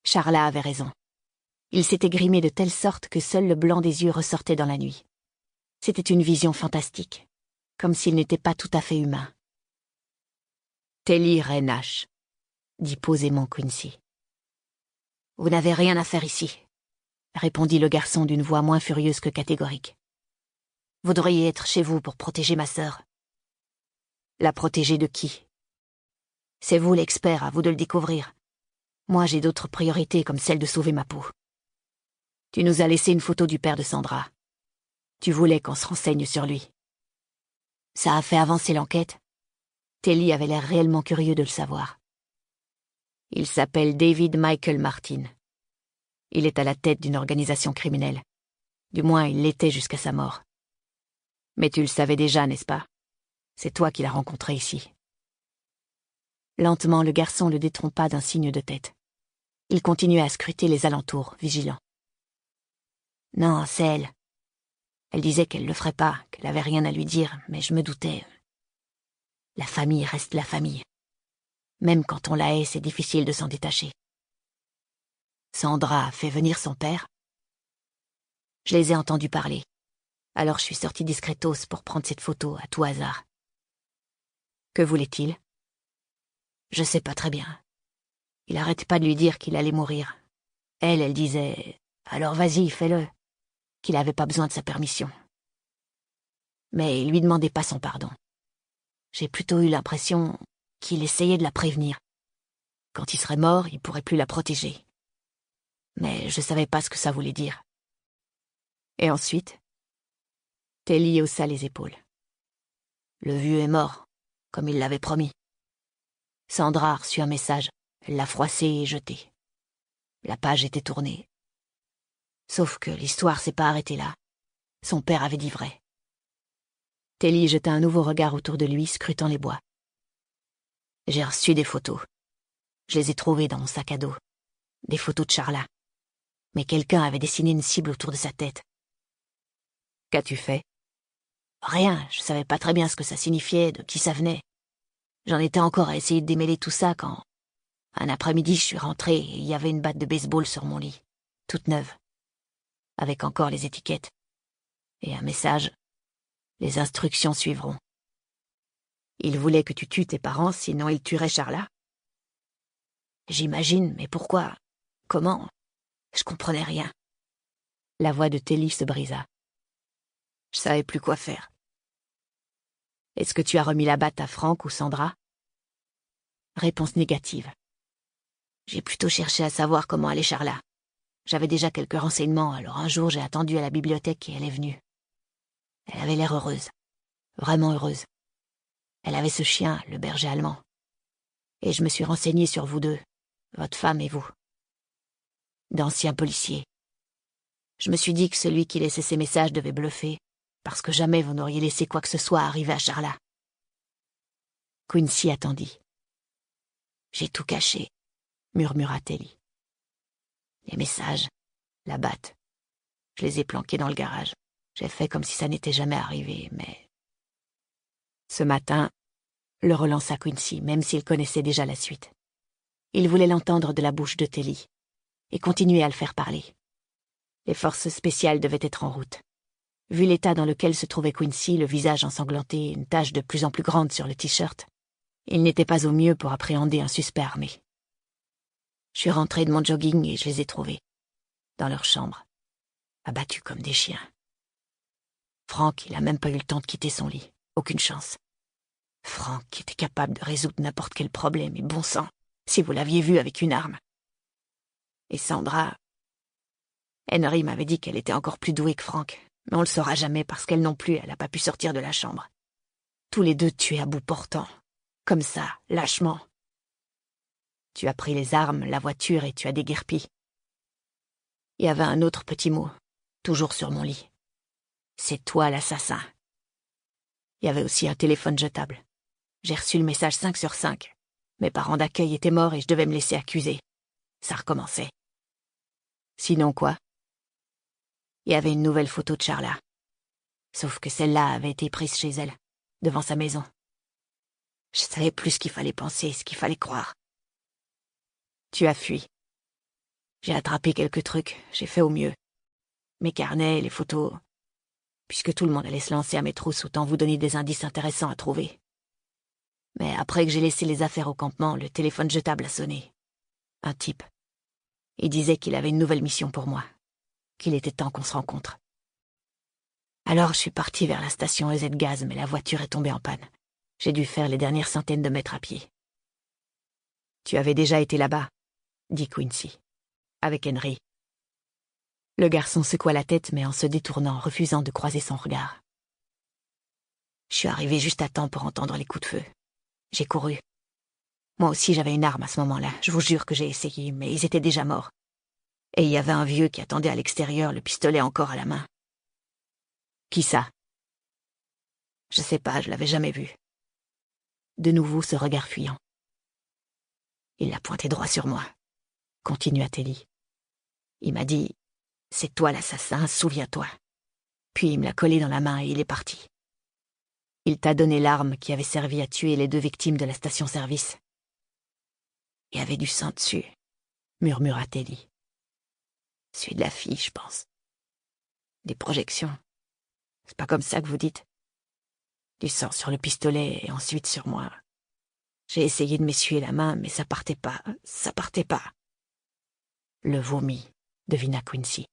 Charla avait raison. Il s'était grimé de telle sorte que seul le blanc des yeux ressortait dans la nuit. C'était une vision fantastique, comme s'il n'était pas tout à fait humain. « Telly Reynash », dit posément Quincy. « Vous n'avez rien à faire ici », répondit le garçon d'une voix moins furieuse que catégorique. « Vous devriez être chez vous pour protéger ma sœur. » La protéger de qui? C'est vous l'expert, à vous de le découvrir. Moi, j'ai d'autres priorités comme celle de sauver ma peau. Tu nous as laissé une photo du père de Sandra. Tu voulais qu'on se renseigne sur lui. Ça a fait avancer l'enquête. Telly avait l'air réellement curieux de le savoir. Il s'appelle David Michael Martin. Il est à la tête d'une organisation criminelle. Du moins, il l'était jusqu'à sa mort. Mais tu le savais déjà, n'est-ce pas? C'est toi qui l'as rencontré ici. Lentement, le garçon le détrompa d'un signe de tête. Il continuait à scruter les alentours, vigilant. Non, c'est elle. Elle disait qu'elle le ferait pas, qu'elle avait rien à lui dire, mais je me doutais. La famille reste la famille. Même quand on la hait, c'est difficile de s'en détacher. Sandra a fait venir son père. Je les ai entendus parler. Alors je suis sorti discretos pour prendre cette photo à tout hasard. Que voulait-il? Je sais pas très bien. Il arrête pas de lui dire qu'il allait mourir. Elle disait « Alors vas-y, fais-le », qu'il avait pas besoin de sa permission. Mais il lui demandait pas son pardon. J'ai plutôt eu l'impression qu'il essayait de la prévenir. Quand il serait mort, il pourrait plus la protéger. Mais je savais pas ce que ça voulait dire. Et ensuite, Telly haussa les épaules. Le vieux est mort, comme il l'avait promis. Sandra a reçu un message, elle l'a froissé et jeté. La page était tournée. Sauf que l'histoire s'est pas arrêtée là. Son père avait dit vrai. Telly jeta un nouveau regard autour de lui, scrutant les bois. J'ai reçu des photos. Je les ai trouvées dans mon sac à dos. Des photos de Charla. Mais quelqu'un avait dessiné une cible autour de sa tête. Qu'as-tu fait? Rien, je savais pas très bien ce que ça signifiait, de qui ça venait. J'en étais encore à essayer de démêler tout ça quand Un après-midi, je suis rentrée et il y avait une batte de baseball sur mon lit, toute neuve, avec encore les étiquettes. Et un message. Les instructions suivront. Il voulait que tu tues tes parents, sinon il tuerait Charla. J'imagine, mais pourquoi? Comment? Je comprenais rien. La voix de Telly se brisa. Je savais plus quoi faire. Est-ce que tu as remis la batte à Franck ou Sandra? Réponse négative. J'ai plutôt cherché à savoir comment allait Charla. J'avais déjà quelques renseignements, alors un jour j'ai attendu à la bibliothèque et elle est venue. Elle avait l'air heureuse. Vraiment heureuse. Elle avait ce chien, le berger allemand. Et je me suis renseignée sur vous deux, votre femme et vous. D'anciens policiers. Je me suis dit que celui qui laissait ces messages devait bluffer, parce que jamais vous n'auriez laissé quoi que ce soit arriver à Charla. Quincy attendit. J'ai tout caché, murmura Telly. Les messages, la batte. Je les ai planqués dans le garage. J'ai fait comme si ça n'était jamais arrivé, mais... Ce matin, le relança Quincy, même s'il connaissait déjà la suite. Il voulait l'entendre de la bouche de Telly, et continuer à le faire parler. Les forces spéciales devaient être en route. Vu l'état dans lequel se trouvait Quincy, le visage ensanglanté, une tache de plus en plus grande sur le t-shirt, il n'était pas au mieux pour appréhender un suspect armé. Je suis rentrée de mon jogging et je les ai trouvés, dans leur chambre, abattus comme des chiens. Franck, il a même pas eu le temps de quitter son lit. Aucune chance. Franck qui était capable de résoudre n'importe quel problème, et bon sang, si vous l'aviez vu avec une arme. Et Sandra... Henry m'avait dit qu'elle était encore plus douée que Franck, mais on le saura jamais parce qu'elle non plus, elle n'a pas pu sortir de la chambre. Tous les deux tués à bout portant. Comme ça, lâchement. Tu as pris les armes, la voiture et tu as déguerpi. Il y avait un autre petit mot, toujours sur mon lit. C'est toi l'assassin. Il y avait aussi un téléphone jetable. J'ai reçu le message 5 sur 5. Mes parents d'accueil étaient morts et je devais me laisser accuser. Ça recommençait. Sinon quoi? Il y avait une nouvelle photo de Charla. Sauf que celle-là avait été prise chez elle, devant sa maison. Je savais plus ce qu'il fallait penser, ce qu'il fallait croire. Tu as fui. J'ai attrapé quelques trucs, j'ai fait au mieux. Mes carnets, les photos... Puisque tout le monde allait se lancer à mes trousses, autant vous donner des indices intéressants à trouver. Mais après que j'ai laissé les affaires au campement, le téléphone jetable a sonné. Un type. Il disait qu'il avait une nouvelle mission pour moi. Qu'il était temps qu'on se rencontre. Alors je suis partie vers la station EZ Gaz, mais la voiture est tombée en panne. J'ai dû faire les dernières centaines de mètres à pied. Tu avais déjà été là-bas, dit Quincy, avec Henry. Le garçon secoua la tête, mais en se détournant, refusant de croiser son regard. Je suis arrivée juste à temps pour entendre les coups de feu. J'ai couru. Moi aussi j'avais une arme à ce moment-là, je vous jure que j'ai essayé, mais ils étaient déjà morts. Et il y avait un vieux qui attendait à l'extérieur, le pistolet encore à la main. Qui ça? Je sais pas, je l'avais jamais vu. De nouveau ce regard fuyant. Il l'a pointé droit sur moi, continua Telly. Il m'a dit... C'est toi l'assassin, souviens-toi. Puis il me l'a collé dans la main et il est parti. Il t'a donné l'arme qui avait servi à tuer les 2 victimes de la station-service. Il y avait du sang dessus, murmura Telly. Celui de la fille, je pense. Des projections. C'est pas comme ça que vous dites. Du sang sur le pistolet et ensuite sur moi. J'ai essayé de m'essuyer la main, mais ça partait pas, ça partait pas. Le vomi, devina Quincy.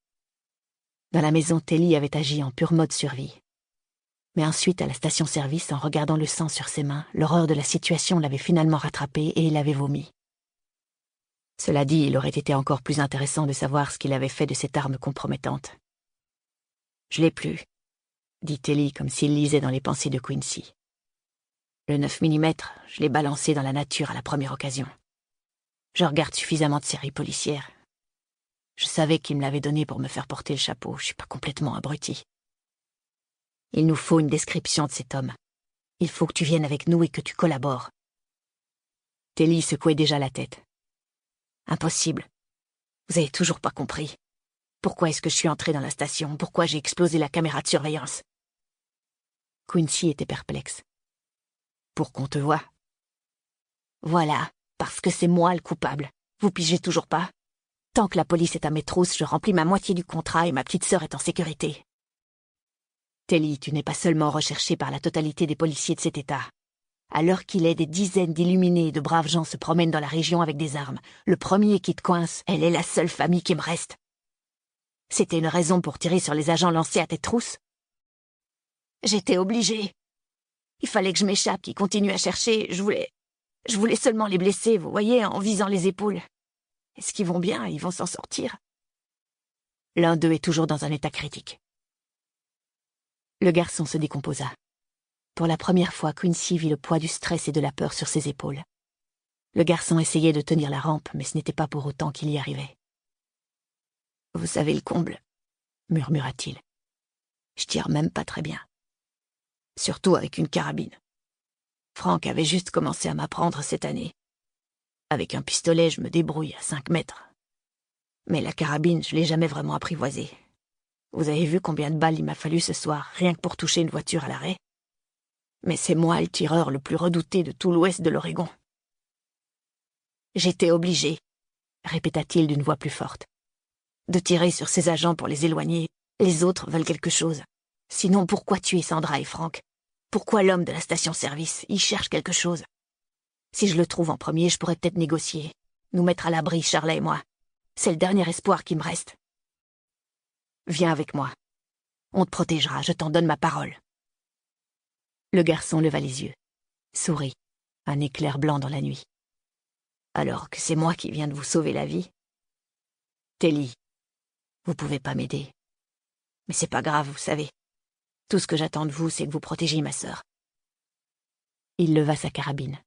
Dans la maison, Telly avait agi en pur mode survie. Mais ensuite, à la station-service, en regardant le sang sur ses mains, l'horreur de la situation l'avait finalement rattrapé et il avait vomi. Cela dit, il aurait été encore plus intéressant de savoir ce qu'il avait fait de cette arme compromettante. Je l'ai plus, dit Telly comme s'il lisait dans les pensées de Quincy. Le 9 mm, je l'ai balancé dans la nature à la première occasion. Je regarde suffisamment de séries policières. Je savais qu'il me l'avait donné pour me faire porter le chapeau, je suis pas complètement abruti. Il nous faut une description de cet homme. Il faut que tu viennes avec nous et que tu collabores. Telly secouait déjà la tête. Impossible. Vous avez toujours pas compris. Pourquoi est-ce que je suis entré dans la station? Pourquoi j'ai explosé la caméra de surveillance? Quincy était perplexe. Pour qu'on te voie. Voilà, Parce que c'est moi le coupable. Vous pigez toujours pas? Tant que la police est à mes trousses, je remplis ma moitié du contrat et ma petite sœur est en sécurité. Telly, tu n'es pas seulement recherché par la totalité des policiers de cet État. À l'heure qu'il est, des dizaines d'illuminés et de braves gens se promènent dans la région avec des armes. Le premier qui te coince, elle est la seule famille qui me reste. C'était une raison pour tirer sur les agents lancés à tes trousses? J'étais obligée. Il fallait que je m'échappe, qu'ils continuent à chercher. Je voulais seulement les blesser, vous voyez, en visant les épaules. Est-ce qu'ils vont bien? Ils vont s'en sortir? L'un d'eux est toujours dans un état critique. Le garçon se décomposa. Pour la première fois, Quincy vit le poids du stress et de la peur sur ses épaules. Le garçon essayait de tenir la rampe, mais ce n'était pas pour autant qu'il y arrivait. « Vous savez le comble, » murmura-t-il. « Je tire même pas très bien. Surtout avec une carabine. Frank avait juste commencé à m'apprendre cette année. Avec un pistolet, je me débrouille à 5 mètres. Mais la carabine, je l'ai jamais vraiment apprivoisée. Vous avez vu combien de balles il m'a fallu ce soir, rien que pour toucher une voiture à l'arrêt? Mais c'est moi le tireur le plus redouté de tout l'ouest de l'Oregon. »« J'étais obligé, » répéta-t-il d'une voix plus forte, « de tirer sur ces agents pour les éloigner. Les autres veulent quelque chose. Sinon, pourquoi tuer Sandra et Frank? Pourquoi l'homme de la station-service? Il cherche quelque chose. Si je le trouve en premier, je pourrais peut-être négocier. Nous mettre à l'abri, Charla et moi. C'est le dernier espoir qui me reste. Viens avec moi. On te protégera, je t'en donne ma parole. » Le garçon leva les yeux, sourit, un éclair blanc dans la nuit. « Alors que c'est moi qui viens de vous sauver la vie? Telly, vous pouvez pas m'aider. Mais c'est pas grave, vous savez. Tout ce que j'attends de vous, c'est que vous protégiez ma sœur. » Il leva sa carabine.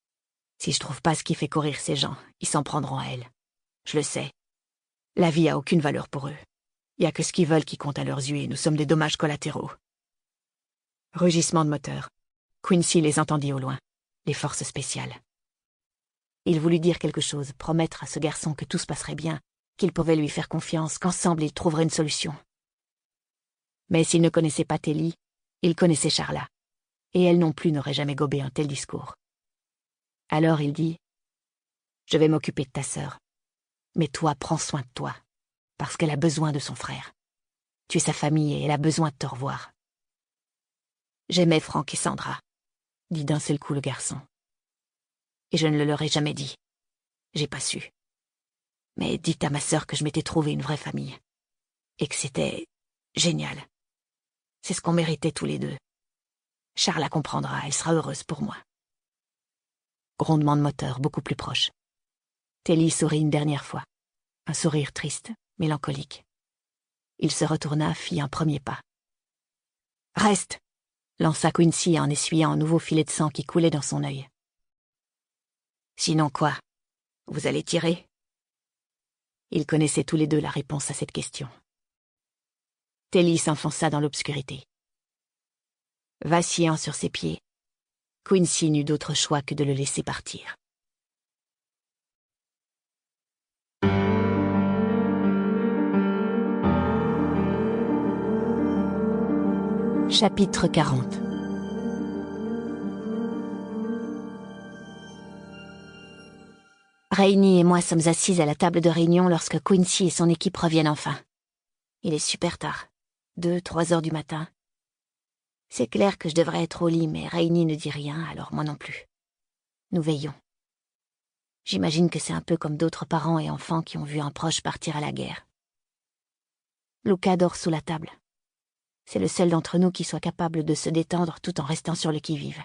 « Si je trouve pas ce qui fait courir ces gens, ils s'en prendront à elle. Je le sais. La vie a aucune valeur pour eux. Il y a que ce qu'ils veulent qui compte à leurs yeux et nous sommes des dommages collatéraux. » Rugissement de moteur. Quincy les entendit au loin, les forces spéciales. Il voulut dire quelque chose, promettre à ce garçon que tout se passerait bien, qu'il pouvait lui faire confiance, qu'ensemble ils trouveraient une solution. Mais s'il ne connaissait pas Telly, il connaissait Charla, et elle non plus n'aurait jamais gobé un tel discours. Alors il dit « Je vais m'occuper de ta sœur, mais toi prends soin de toi, parce qu'elle a besoin de son frère. Tu es sa famille et elle a besoin de te revoir. » J'aimais Frank et Sandra, dit d'un seul coup le garçon. Et je ne le leur ai jamais dit. J'ai pas su. Mais dites à ma sœur que je m'étais trouvé une vraie famille. Et que c'était génial. C'est ce qu'on méritait tous les deux. Charla comprendra, elle sera heureuse pour moi. Grondement de moteur, beaucoup plus proche. Telly sourit une dernière fois. Un sourire triste, mélancolique. Il se retourna, fit un premier pas. « Reste !» lança Quincy en essuyant un nouveau filet de sang qui coulait dans son œil. « Sinon quoi? Vous allez tirer ?» Ils connaissaient tous les deux la réponse à cette question. Telly s'enfonça dans l'obscurité. Vacillant sur ses pieds, Quincy n'eut d'autre choix que de le laisser partir. Chapitre 40. Rainey et moi sommes assises à la table de réunion lorsque Quincy et son équipe reviennent enfin. Il est super tard, 2-3 heures du matin. C'est clair que je devrais être au lit, mais Rainey ne dit rien, alors moi non plus. Nous veillons. J'imagine que c'est un peu comme d'autres parents et enfants qui ont vu un proche partir à la guerre. Luca dort sous la table. C'est le seul d'entre nous qui soit capable de se détendre tout en restant sur le qui-vive.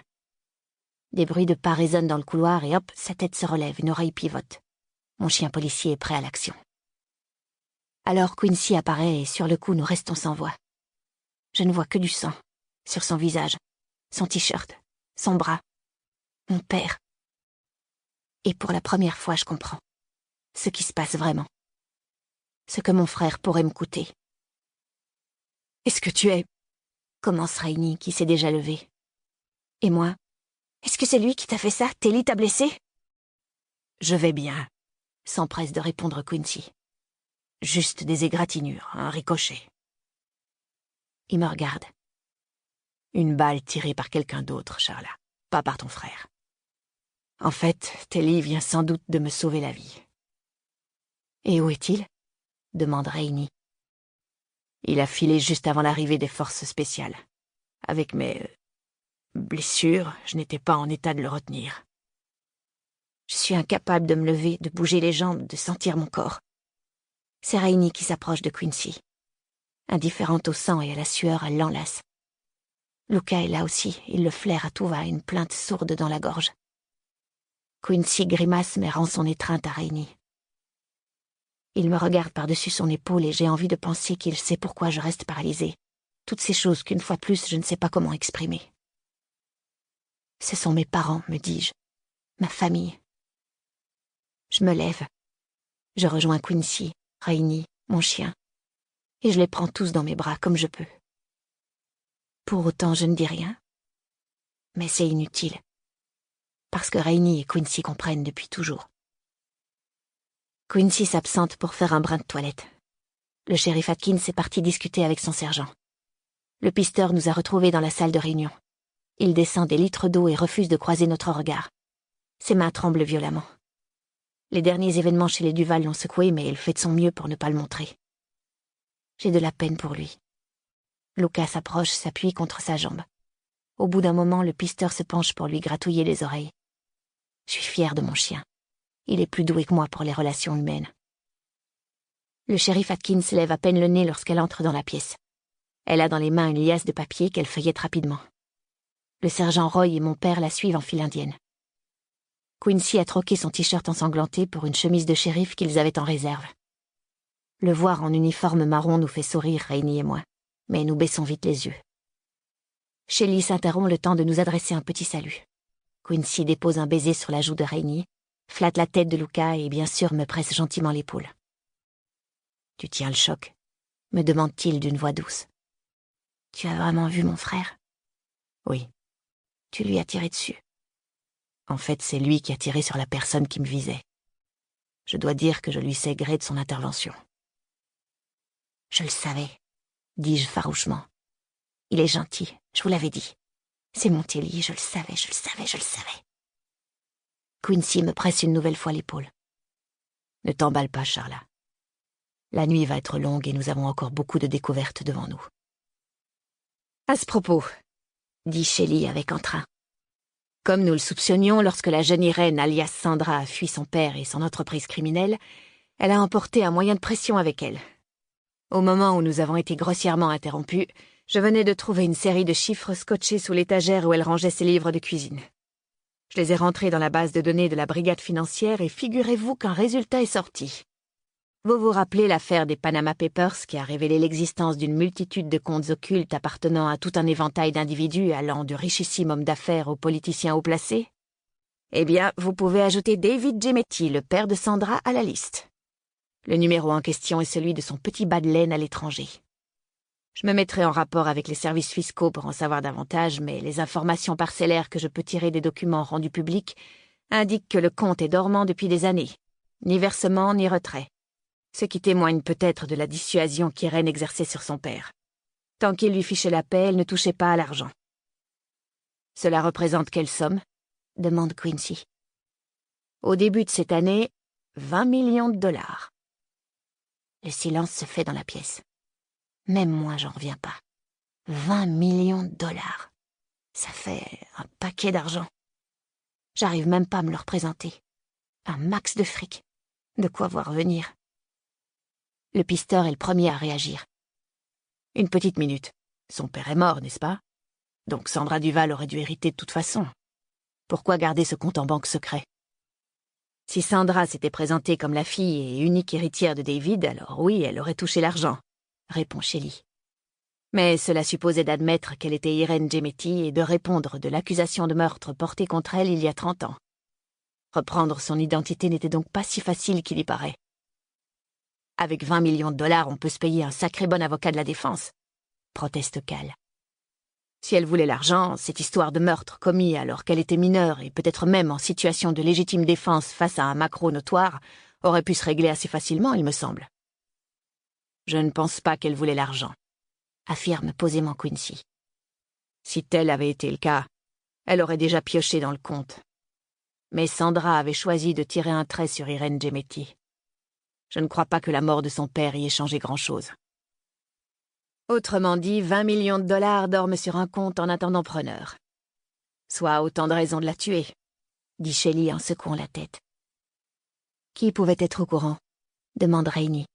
Des bruits de pas résonnent dans le couloir et hop, sa tête se relève, une oreille pivote. Mon chien policier est prêt à l'action. Alors Quincy apparaît et sur le coup nous restons sans voix. Je ne vois que du sang, sur son visage, son t-shirt, son bras. Mon père. Et pour la première fois je comprends. Ce qui se passe vraiment. Ce que mon frère pourrait me coûter. « Est-ce que tu es... » commence Rainey qui s'est déjà levée. « Et moi? Est-ce que c'est lui qui t'a fait ça? Telly t'a blessé? » « Je vais bien, » s'empresse de répondre Quincy. « Juste des égratignures, un ricochet. » Il me regarde. « Une balle tirée par quelqu'un d'autre, Charla, pas par ton frère. » En fait, Telly vient sans doute de me sauver la vie. »« Et où est-il » demande Rainy. « Il a filé juste avant l'arrivée des forces spéciales. Avec mes blessures, je n'étais pas en état de le retenir. Je suis incapable de me lever, de bouger les jambes, de sentir mon corps. » C'est Rainy qui s'approche de Quincy. Indifférente au sang et à la sueur, elle l'enlace. Luca est là aussi, il le flaire à tout va, une plainte sourde dans la gorge. Quincy grimace mais rend son étreinte à Rainy. Il me regarde par-dessus son épaule et j'ai envie de penser qu'il sait pourquoi je reste paralysée. Toutes ces choses qu'une fois de plus je ne sais pas comment exprimer. Ce sont mes parents, me dis-je. Ma famille. Je me lève. Je rejoins Quincy, Rainy, mon chien. Et je les prends tous dans mes bras comme je peux. Pour autant, je ne dis rien. Mais c'est inutile. Parce que Rainy et Quincy comprennent depuis toujours. Quincy s'absente pour faire un brin de toilette. Le shérif Atkins est parti discuter avec son sergent. Le pisteur nous a retrouvés dans la salle de réunion. Il descend des litres d'eau et refuse de croiser notre regard. Ses mains tremblent violemment. Les derniers événements chez les Duval l'ont secoué, mais il fait de son mieux pour ne pas le montrer. J'ai de la peine pour lui. Luca s'approche, s'appuie contre sa jambe. Au bout d'un moment, le pisteur se penche pour lui gratouiller les oreilles. Je suis fière de mon chien. Il est plus doué que moi pour les relations humaines. Le shérif Atkins lève à peine le nez lorsqu'elle entre dans la pièce. Elle a dans les mains une liasse de papier qu'elle feuillette rapidement. Le sergent Roy et mon père la suivent en file indienne. Quincy a troqué son t-shirt ensanglanté pour une chemise de shérif qu'ils avaient en réserve. Le voir en uniforme marron nous fait sourire, Rainy et moi, mais nous baissons vite les yeux. Shelly s'interrompt le temps de nous adresser un petit salut. Quincy dépose un baiser sur la joue de Rainy, flatte la tête de Luca et bien sûr me presse gentiment l'épaule. « Tu tiens le choc ?» me demande-t-il d'une voix douce. « Tu as vraiment vu mon frère ?»« Oui. »« Tu lui as tiré dessus ?» ?»« En fait, c'est lui qui a tiré sur la personne qui me visait. Je dois dire que je lui sais gré de son intervention. »« Je le savais, » dis-je farouchement. « Il est gentil, je vous l'avais dit. C'est mon Telly, je le savais, je le savais, je le savais. » Quincy me presse une nouvelle fois l'épaule. « Ne t'emballe pas, Charla. La nuit va être longue et nous avons encore beaucoup de découvertes devant nous. »« À ce propos, » dit Shelly avec entrain. Comme nous le soupçonnions, lorsque la jeune Irène alias Sandra a fui son père et son entreprise criminelle, elle a emporté un moyen de pression avec elle. Au moment où nous avons été grossièrement interrompus, je venais de trouver une série de chiffres scotchés sous l'étagère où elle rangeait ses livres de cuisine. Je les ai rentrés dans la base de données de la brigade financière et figurez-vous qu'un résultat est sorti. Vous vous rappelez l'affaire des Panama Papers qui a révélé l'existence d'une multitude de comptes occultes appartenant à tout un éventail d'individus allant du richissime homme d'affaires aux politiciens haut placés? Eh bien, vous pouvez ajouter David Gemetti, le père de Sandra, à la liste. Le numéro en question est celui de son petit bas de laine à l'étranger. Je me mettrai en rapport avec les services fiscaux pour en savoir davantage, mais les informations parcellaires que je peux tirer des documents rendus publics indiquent que le compte est dormant depuis des années. Ni versement, ni retrait. Ce qui témoigne peut-être de la dissuasion qu'Irène exerçait sur son père. Tant qu'il lui fichait la paix, elle ne touchait pas à l'argent. « Cela représente quelle somme ?» demande Quincy. « Au début de cette année, 20 millions de dollars. » Le silence se fait dans la pièce. Même moi, j'en reviens pas. 20 millions de dollars. Ça fait un paquet d'argent. J'arrive même pas à me le représenter. Un max de fric. De quoi voir venir. Le pisteur est le premier à réagir. « Une petite minute. Son père est mort, n'est-ce pas? Donc Sandra Duval aurait dû hériter de toute façon. Pourquoi garder ce compte en banque secret? Si Sandra s'était présentée comme la fille et unique héritière de David, alors oui, elle aurait touché l'argent, répond Shelly. Mais cela supposait d'admettre qu'elle était Irène Gemetti et de répondre de l'accusation de meurtre portée contre elle il y a 30 ans. Reprendre son identité n'était donc pas si facile qu'il y paraît. Avec 20 millions de dollars, on peut se payer un sacré bon avocat de la défense, proteste Cal. Si elle voulait l'argent, cette histoire de meurtre commis alors qu'elle était mineure et peut-être même en situation de légitime défense face à un maquereau notoire aurait pu se régler assez facilement, il me semble. Je ne pense pas qu'elle voulait l'argent, affirme posément Quincy. Si tel avait été le cas, elle aurait déjà pioché dans le compte. Mais Sandra avait choisi de tirer un trait sur Irène Gemetti. Je ne crois pas que la mort de son père y ait changé grand-chose. Autrement dit, 20 millions de dollars dorment sur un compte en attendant preneur. Soit autant de raisons de la tuer, dit Shelley en secouant la tête. Qui pouvait être au courant? Demande Rainey.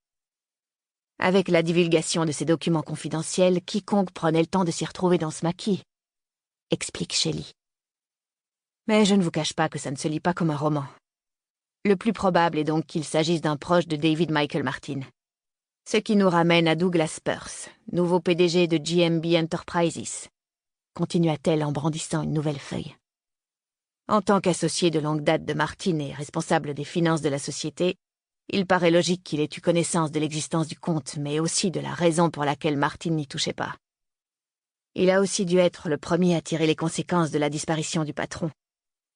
Avec la divulgation de ces documents confidentiels, quiconque prenait le temps de s'y retrouver dans ce maquis, explique Shelley. Mais je ne vous cache pas que ça ne se lit pas comme un roman. Le plus probable est donc qu'il s'agisse d'un proche de David Michael Martin. Ce qui nous ramène à Douglas Pearce, nouveau PDG de GMB Enterprises, continua-t-elle en brandissant une nouvelle feuille. En tant qu'associé de longue date de Martin et responsable des finances de la société, il paraît logique qu'il ait eu connaissance de l'existence du compte, mais aussi de la raison pour laquelle Martin n'y touchait pas. Il a aussi dû être le premier à tirer les conséquences de la disparition du patron.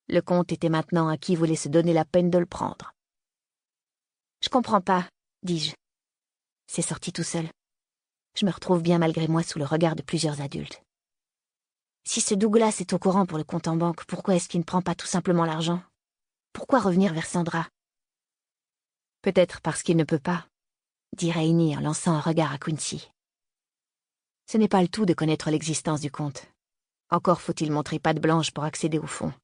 Le compte était maintenant à qui voulait se donner la peine de le prendre. « Je comprends pas, dis-je. C'est sorti tout seul. Je me retrouve bien malgré moi sous le regard de plusieurs adultes. Si ce Douglas est au courant pour le compte en banque, pourquoi est-ce qu'il ne prend pas tout simplement l'argent? Pourquoi revenir vers Sandra? Peut-être parce qu'il ne peut pas, dit Rainey en lançant un regard à Quincy. Ce n'est pas le tout de connaître l'existence du compte. Encore faut-il montrer patte blanche pour accéder au fonds.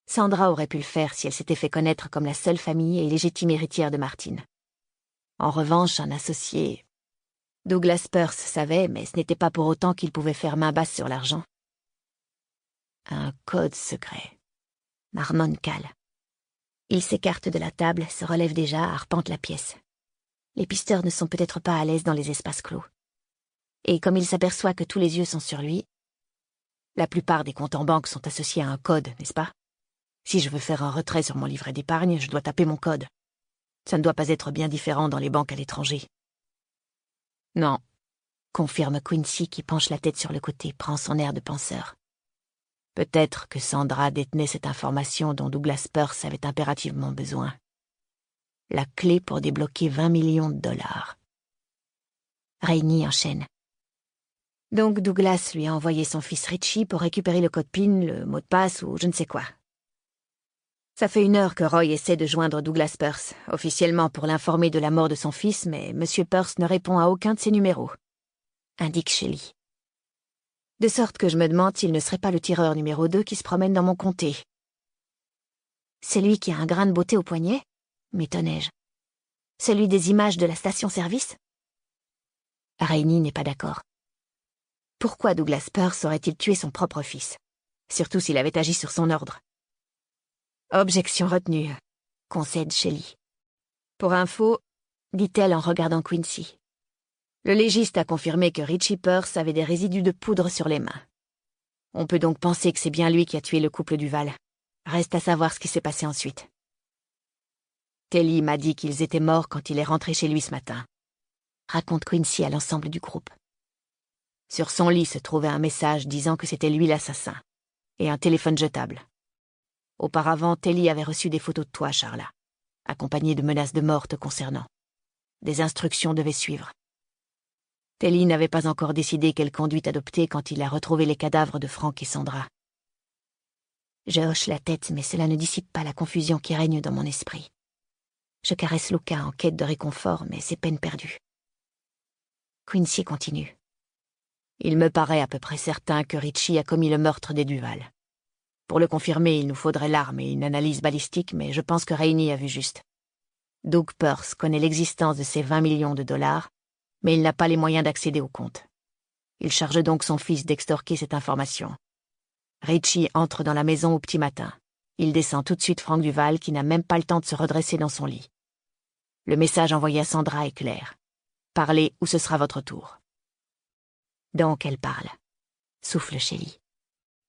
Sandra aurait pu le faire si elle s'était fait connaître comme la seule famille et légitime héritière de Martin. En revanche, un associé... Douglas Pearce savait, mais ce n'était pas pour autant qu'il pouvait faire main basse sur l'argent. Un code secret, marmonne Cal. Il s'écarte de la table, se relève déjà, arpente la pièce. Les pisteurs ne sont peut-être pas à l'aise dans les espaces clos. Et comme il s'aperçoit que tous les yeux sont sur lui, la plupart des comptes en banque sont associés à un code, n'est-ce pas? Si je veux faire un retrait sur mon livret d'épargne, je dois taper mon code. Ça ne doit pas être bien différent dans les banques à l'étranger. Non, confirme Quincy qui penche la tête sur le côté, prend son air de penseur. Peut-être que Sandra détenait cette information dont Douglas Pearce avait impérativement besoin. La clé pour débloquer 20 millions de dollars. Rainey enchaîne. Donc Douglas lui a envoyé son fils Richie pour récupérer le code PIN, le mot de passe ou je ne sais quoi. Ça fait 1 heure que Roy essaie de joindre Douglas Pearce, officiellement pour l'informer de la mort de son fils, mais M. Pearce ne répond à aucun de ses numéros, indique Shelley. De sorte que je me demande s'il ne serait pas le tireur numéro 2 qui se promène dans mon comté. Celui qui a un grain de beauté au poignet, m'étonnai-je. Celui des images de la station-service? Rainey n'est pas d'accord. Pourquoi Douglas Pearce aurait-il tué son propre fils? Surtout s'il avait agi sur son ordre. Objection retenue, concède Shelley. Pour info, dit-elle en regardant Quincy. Le légiste a confirmé que Richie Pearce avait des résidus de poudre sur les mains. On peut donc penser que c'est bien lui qui a tué le couple Duval. Reste à savoir ce qui s'est passé ensuite. Telly m'a dit qu'ils étaient morts quand il est rentré chez lui ce matin, raconte Quincy à l'ensemble du groupe. Sur son lit se trouvait un message disant que c'était lui l'assassin, et un téléphone jetable. Auparavant, Telly avait reçu des photos de toi, Charla, accompagnées de menaces de mort te concernant. Des instructions devaient suivre. Telly n'avait pas encore décidé quelle conduite adopter quand il a retrouvé les cadavres de Frank et Sandra. Je hoche la tête, mais cela ne dissipe pas la confusion qui règne dans mon esprit. Je caresse Luca en quête de réconfort, mais c'est peine perdue. Quincy continue. Il me paraît à peu près certain que Richie a commis le meurtre des Duval. Pour le confirmer, il nous faudrait l'arme et une analyse balistique, mais je pense que Rainey a vu juste. Doug Pearce connaît l'existence de ces 20 millions de dollars, mais il n'a pas les moyens d'accéder au compte. Il charge donc son fils d'extorquer cette information. Richie entre dans la maison au petit matin. Il descend tout de suite Frank Duval, qui n'a même pas le temps de se redresser dans son lit. Le message envoyé à Sandra est clair. Parlez ou ce sera votre tour. Donc elle parle. Souffle Shelley.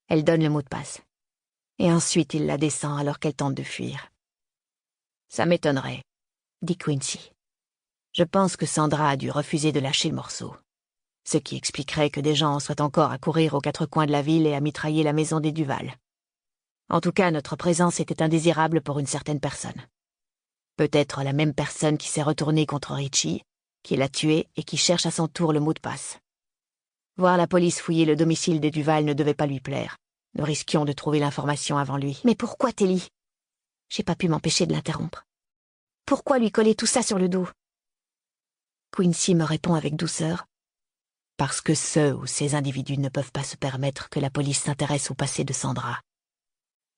Elle donne le mot de passe. Et ensuite il la descend alors qu'elle tente de fuir. Ça m'étonnerait, dit Quincy. Je pense que Sandra a dû refuser de lâcher le morceau. Ce qui expliquerait que des gens en soient encore à courir aux 4 coins de la ville et à mitrailler la maison des Duval. En tout cas, notre présence était indésirable pour une certaine personne. Peut-être la même personne qui s'est retournée contre Richie, qui l'a tué et qui cherche à son tour le mot de passe. Voir la police fouiller le domicile des Duval ne devait pas lui plaire. Nous risquions de trouver l'information avant lui. Mais pourquoi, Telly? J'ai pas pu m'empêcher de l'interrompre. Pourquoi lui coller tout ça sur le dos? Quincy me répond avec douceur. Parce que ce ou ces individus ne peuvent pas se permettre que la police s'intéresse au passé de Sandra.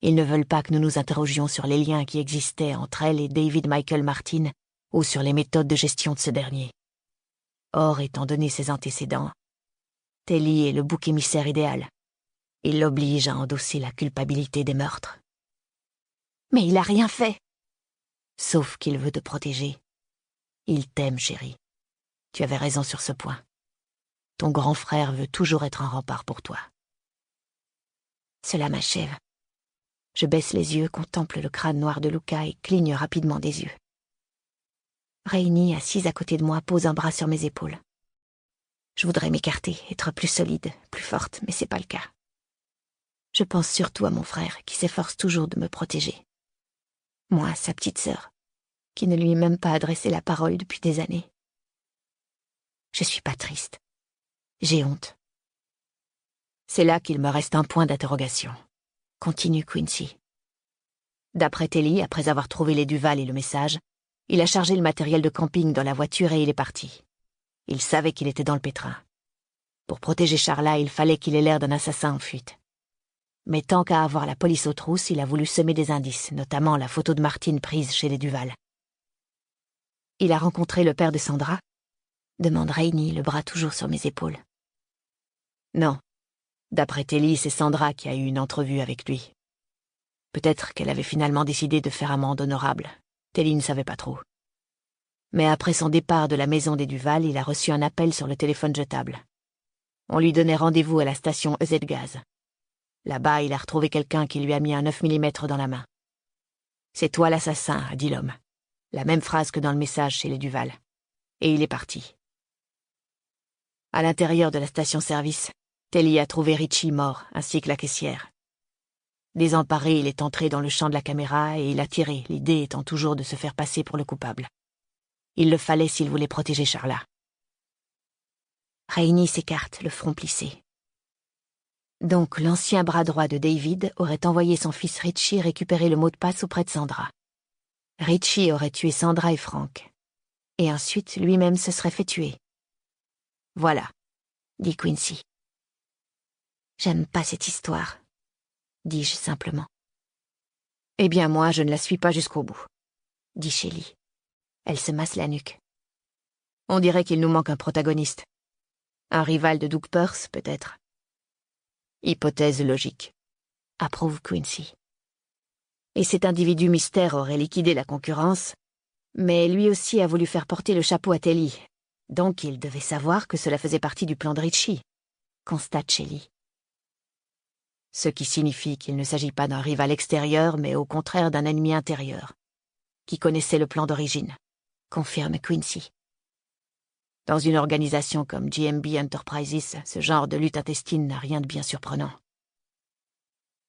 Ils ne veulent pas que nous nous interrogions sur les liens qui existaient entre elle et David Michael Martin ou sur les méthodes de gestion de ce dernier. Or, étant donné ses antécédents, Telly est le bouc émissaire idéal. Il l'oblige à endosser la culpabilité des meurtres. Mais il a rien fait. Sauf qu'il veut te protéger. Il t'aime, chérie. Tu avais raison sur ce point. Ton grand frère veut toujours être un rempart pour toi. Cela m'achève. Je baisse les yeux, contemple le crâne noir de Luca et cligne rapidement des yeux. Rainey, assise à côté de moi, pose un bras sur mes épaules. Je voudrais m'écarter, être plus solide, plus forte, mais c'est pas le cas. Je pense surtout à mon frère, qui s'efforce toujours de me protéger. Moi, sa petite sœur, qui ne lui ai même pas adressé la parole depuis des années. Je suis pas triste. J'ai honte. C'est là qu'il me reste un point d'interrogation. Continue Quincy. D'après Telly, après avoir trouvé les Duval et le message, il a chargé le matériel de camping dans la voiture et il est parti. Il savait qu'il était dans le pétrin. Pour protéger Charla, il fallait qu'il ait l'air d'un assassin en fuite. Mais tant qu'à avoir la police aux trousses, il a voulu semer des indices, notamment la photo de Martine prise chez les Duval. Il a rencontré le père de Sandra? Demande Rainey, le bras toujours sur mes épaules. Non. D'après Telly, c'est Sandra qui a eu une entrevue avec lui. Peut-être qu'elle avait finalement décidé de faire amende honorable. Telly ne savait pas trop. Mais après son départ de la maison des Duval, il a reçu un appel sur le téléphone jetable. On lui donnait rendez-vous à la station EZ Gaz. Là-bas, il a retrouvé quelqu'un qui lui a mis un 9 mm dans la main. « C'est toi l'assassin », a dit l'homme. La même phrase que dans le message chez les Duval. Et il est parti. À l'intérieur de la station-service, Telly a trouvé Richie mort, ainsi que la caissière. Désemparé, il est entré dans le champ de la caméra et il a tiré, l'idée étant toujours de se faire passer pour le coupable. Il le fallait s'il voulait protéger Charla. Rainey s'écarte, le front plissé. Donc l'ancien bras droit de David aurait envoyé son fils Richie récupérer le mot de passe auprès de Sandra. Richie aurait tué Sandra et Frank. Et ensuite, lui-même se serait fait tuer. Voilà, dit Quincy. J'aime pas cette histoire, dis-je simplement. Eh bien moi, je ne la suis pas jusqu'au bout, dit Shelley. Elle se masse la nuque. On dirait qu'il nous manque un protagoniste. Un rival de Doug Pearce, peut-être. Hypothèse logique, approuve Quincy. Et cet individu mystère aurait liquidé la concurrence, mais lui aussi a voulu faire porter le chapeau à Telly. Donc il devait savoir que cela faisait partie du plan de Richie, constate Shelley. Ce qui signifie qu'il ne s'agit pas d'un rival extérieur, mais au contraire d'un ennemi intérieur, qui connaissait le plan d'origine, confirme Quincy. Dans une organisation comme GMB Enterprises, ce genre de lutte intestine n'a rien de bien surprenant.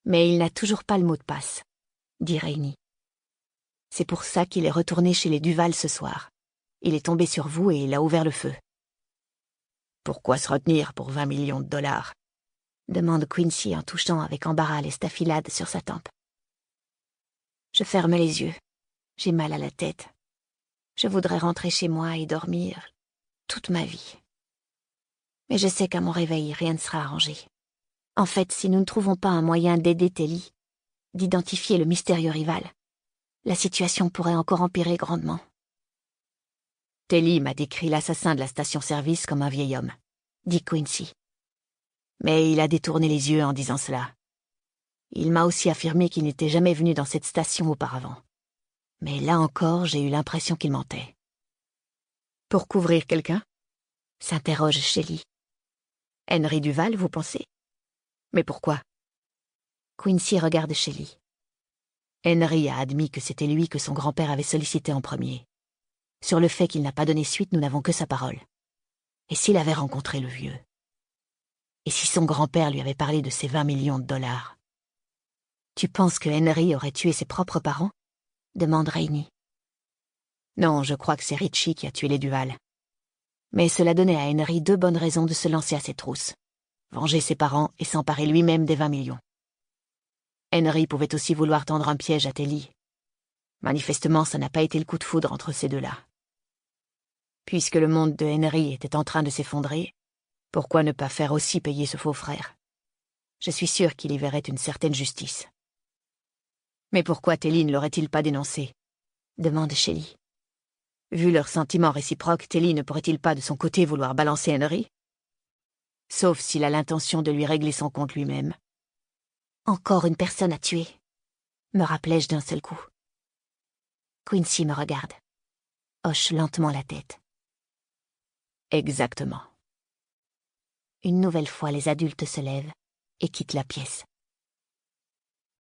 Mais il n'a toujours pas le mot de passe, dit Rainey. C'est pour ça qu'il est retourné chez les Duval ce soir. Il est tombé sur vous et il a ouvert le feu. Pourquoi se retenir pour 20 millions de dollars? Demande Quincy en touchant avec embarras les staphylades sur sa tempe. Je ferme les yeux. J'ai mal à la tête. Je voudrais rentrer chez moi et dormir toute ma vie. Mais je sais qu'à mon réveil, rien ne sera arrangé. En fait, si nous ne trouvons pas un moyen d'aider Telly, d'identifier le mystérieux rival, la situation pourrait encore empirer grandement. Telly m'a décrit l'assassin de la station-service comme un vieil homme, dit Quincy. Mais il a détourné les yeux en disant cela. Il m'a aussi affirmé qu'il n'était jamais venu dans cette station auparavant. Mais là encore, j'ai eu l'impression qu'il mentait. Pour couvrir quelqu'un? S'interroge Shelley. Henry Duval, vous pensez? Mais pourquoi? Quincy regarde Shelley. Henry a admis que c'était lui que son grand-père avait sollicité en premier. Sur le fait qu'il n'a pas donné suite, nous n'avons que sa parole. Et s'il avait rencontré le vieux? Et si son grand-père lui avait parlé de ses 20 millions de dollars? Tu penses que Henry aurait tué ses propres parents? Demande Rainey. Non, je crois que c'est Richie qui a tué les Duval. Mais cela donnait à Henry 2 bonnes raisons de se lancer à ses trousses. Venger ses parents et s'emparer lui-même des 20 millions. Henry pouvait aussi vouloir tendre un piège à Telly. Manifestement, ça n'a pas été le coup de foudre entre ces deux-là. Puisque le monde de Henry était en train de s'effondrer, pourquoi ne pas faire aussi payer ce faux frère? Je suis sûre qu'il y verrait une certaine justice. Mais pourquoi Telly ne l'aurait-il pas dénoncé? Demande Shelley. Vu leurs sentiments réciproques, Telly ne pourrait-il pas de son côté vouloir balancer Henry? Sauf s'il a l'intention de lui régler son compte lui-même. Encore une personne à tuer, me rappelai-je d'un seul coup. Quincy me regarde, hoche lentement la tête. Exactement. Une nouvelle fois, les adultes se lèvent et quittent la pièce.